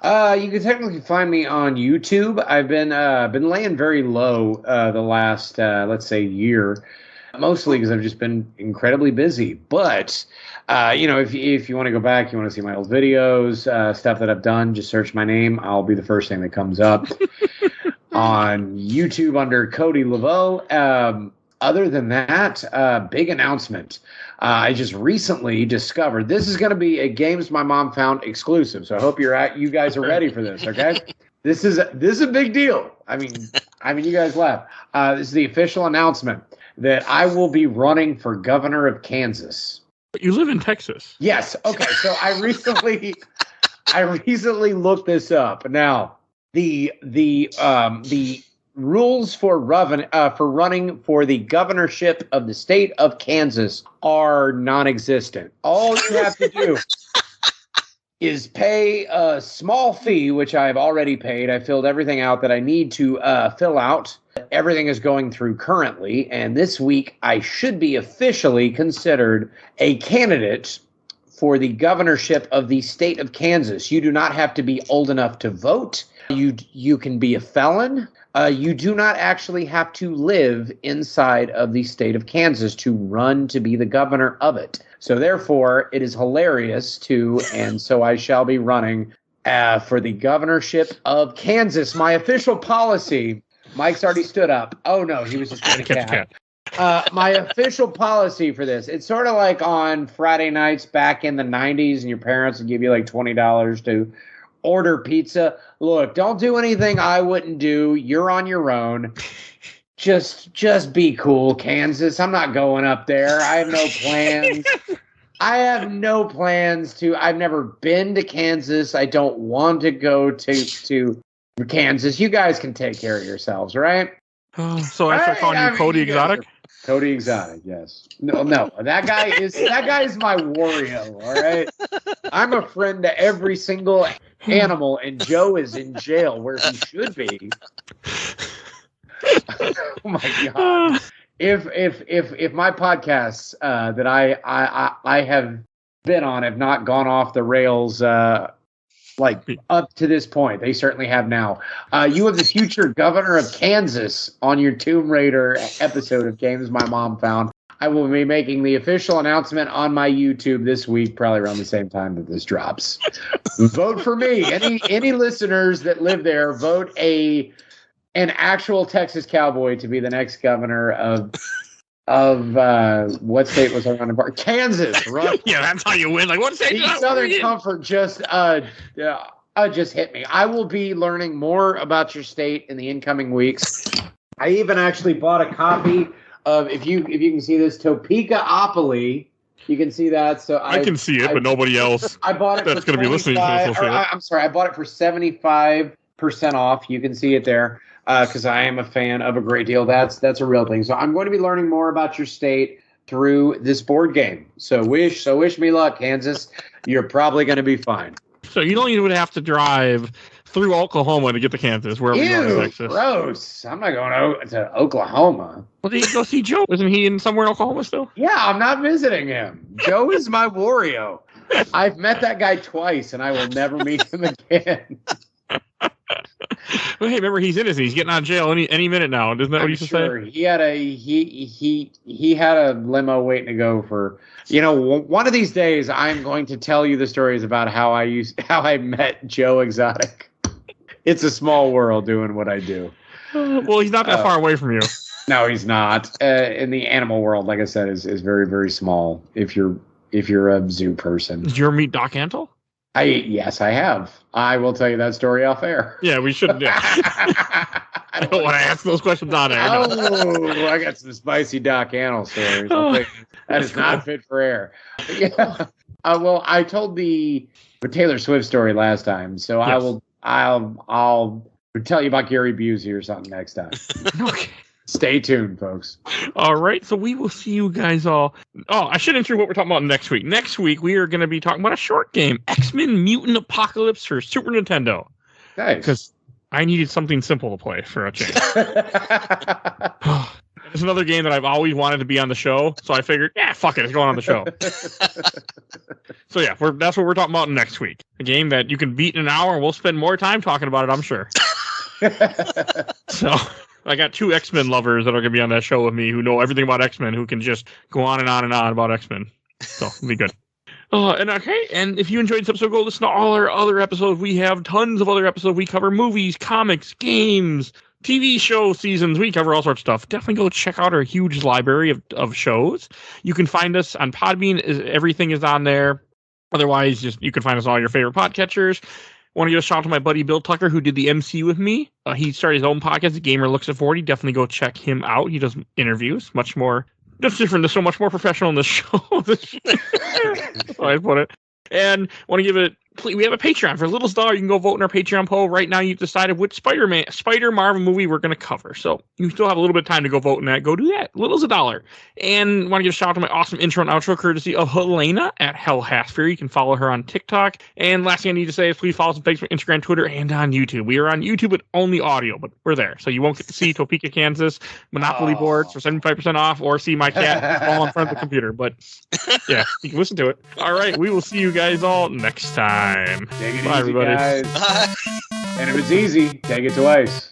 You can technically find me on YouTube. I've been laying very low the last let's say year, mostly because I've just been incredibly busy. But if you want to go back, you want to see my old videos, stuff that I've done, just search my name. I'll be the first thing that comes up on YouTube under Cody Laveau. Other than that, big announcement. I just recently discovered this is going to be a Games My Mom Found exclusive. So I hope you guys are ready for this. Okay, this is a big deal. I mean, you guys laugh. This is the official announcement that I will be running for governor of Kansas. But you live in Texas. Yes. Okay. So I recently looked this up. Now the rules for running for the governorship of the state of Kansas are non-existent. All you have to do is pay a small fee, which I've already paid. I filled everything out that I need to fill out. Everything is going through currently, and this week I should be officially considered a candidate for the governorship of the state of Kansas. You do not have to be old enough to vote. You can be a felon. You do not actually have to live inside of the state of Kansas to run to be the governor of it. So therefore, it is hilarious and so I shall be running for the governorship of Kansas. My official policy, Mike's already stood up. Oh no, he was just getting a cat. My official policy for this, it's sort of like on Friday nights back in the 90s and your parents would give you like $20 to order pizza. Look, don't do anything I wouldn't do. You're on your own. Just be cool, Kansas. I'm not going up there. I have no plans. I've never been to Kansas. I don't want to go to Kansas. You guys can take care of yourselves, right? So I start calling you Cody Exotic? Cody Exotic, yes. No. That guy is my Wario, all right? I'm a friend to every single animal, and Joe is in jail where he should be. Oh my god! If my podcasts that I have been on have not gone off the rails, like up to this point, they certainly have now. You have the future governor of Kansas on your Tomb Raider episode of Games My Mom Found. I will be making the official announcement on my YouTube this week, probably around the same time that this drops. Vote for me. Any listeners that live there, vote an actual Texas cowboy to be the next governor of what state was I running for? Kansas, right? Yeah, that's how you win. Like, what state? The Southern Comfort just hit me. I will be learning more about your state in the incoming weeks. I even actually bought a copy of, if you can see this, Topekaopoly. You can see that. So I can see it, but nobody else. I bought it. That's going to be listening to this. Will see it. I'm sorry. I bought it for 75% off. You can see it there because I am a fan of a great deal. That's a real thing. So I'm going to be learning more about your state through this board game. So wish me luck, Kansas. You're probably going to be fine. So you don't even have to drive through Oklahoma to get to Kansas, wherever you are in Texas. Gross. I'm not going to Oklahoma. Well, then you go see Joe. Isn't he in somewhere in Oklahoma still? Yeah, I'm not visiting him. Joe is my Wario. I've met that guy twice, and I will never meet him again. Well, hey, remember he's innocent. He's getting out of jail any minute now. Isn't that what you should say? He had he had a limo waiting to go for. One of these days I'm going to tell you the stories about how I met Joe Exotic. It's a small world doing what I do. Well, he's not that far away from you. No, he's not. In the animal world, like I said, is very, very small. If you're a zoo person. Did you ever meet Doc Antle? Yes, I have. I will tell you that story off air. Yeah, we should. Yeah. I don't want to ask those questions on air. No. Oh, I got some spicy Doc Antle stories. That is not fit for air. Yeah. Well, I told the Taylor Swift story last time, so yes. I'll tell you about Gary Busey or something next time. Okay. Stay tuned, folks. All right, so we will see you guys all. Oh, I should intro what we're talking about next week. Next week, we are going to be talking about a short game, X-Men Mutant Apocalypse for Super Nintendo. Nice. Because I needed something simple to play for a change. It's another game that I've always wanted to be on the show, so I figured, fuck it, it's going on the show. So yeah, that's what we're talking about next week. A game that you can beat in an hour, and we'll spend more time talking about it, I'm sure. So I got two X-Men lovers that are going to be on that show with me who know everything about X-Men, who can just go on and on and on about X-Men. So it'll be good. And if you enjoyed this episode, go listen to all our other episodes. We have tons of other episodes. We cover movies, comics, games, TV show seasons. We cover all sorts of stuff. Definitely go check out our huge library of shows. You can find us on Podbean. Everything is on there. Otherwise, you can find us on all your favorite podcatchers. Want to give a shout out to my buddy Bill Tucker, who did the MC with me. He started his own podcast, The Gamer Looks at 40. Definitely go check him out. He does interviews, much more. That's different. There's so much more professional in this show. That's how I put it. And want to give it. We have a Patreon. For a little $1, you can go vote in our Patreon poll. Right now, you've decided which Spider Marvel movie we're going to cover. So you still have a little bit of time to go vote in that. Go do that. Little as $1. And want to give a shout out to my awesome intro and outro, courtesy of Helena at Hell Hasfer. You can follow her on TikTok. And last thing I need to say is please follow us on Facebook, Instagram, Twitter, and on YouTube. We are on YouTube with only audio, but we're there. So you won't get to see Topeka, Kansas Monopoly boards for 75% off or see my cat fall in front of the computer. But yeah, you can listen to it. All right. We will see you guys all next time. Take it Bye, easy, everybody. guys. Bye. And if it's easy, take it twice.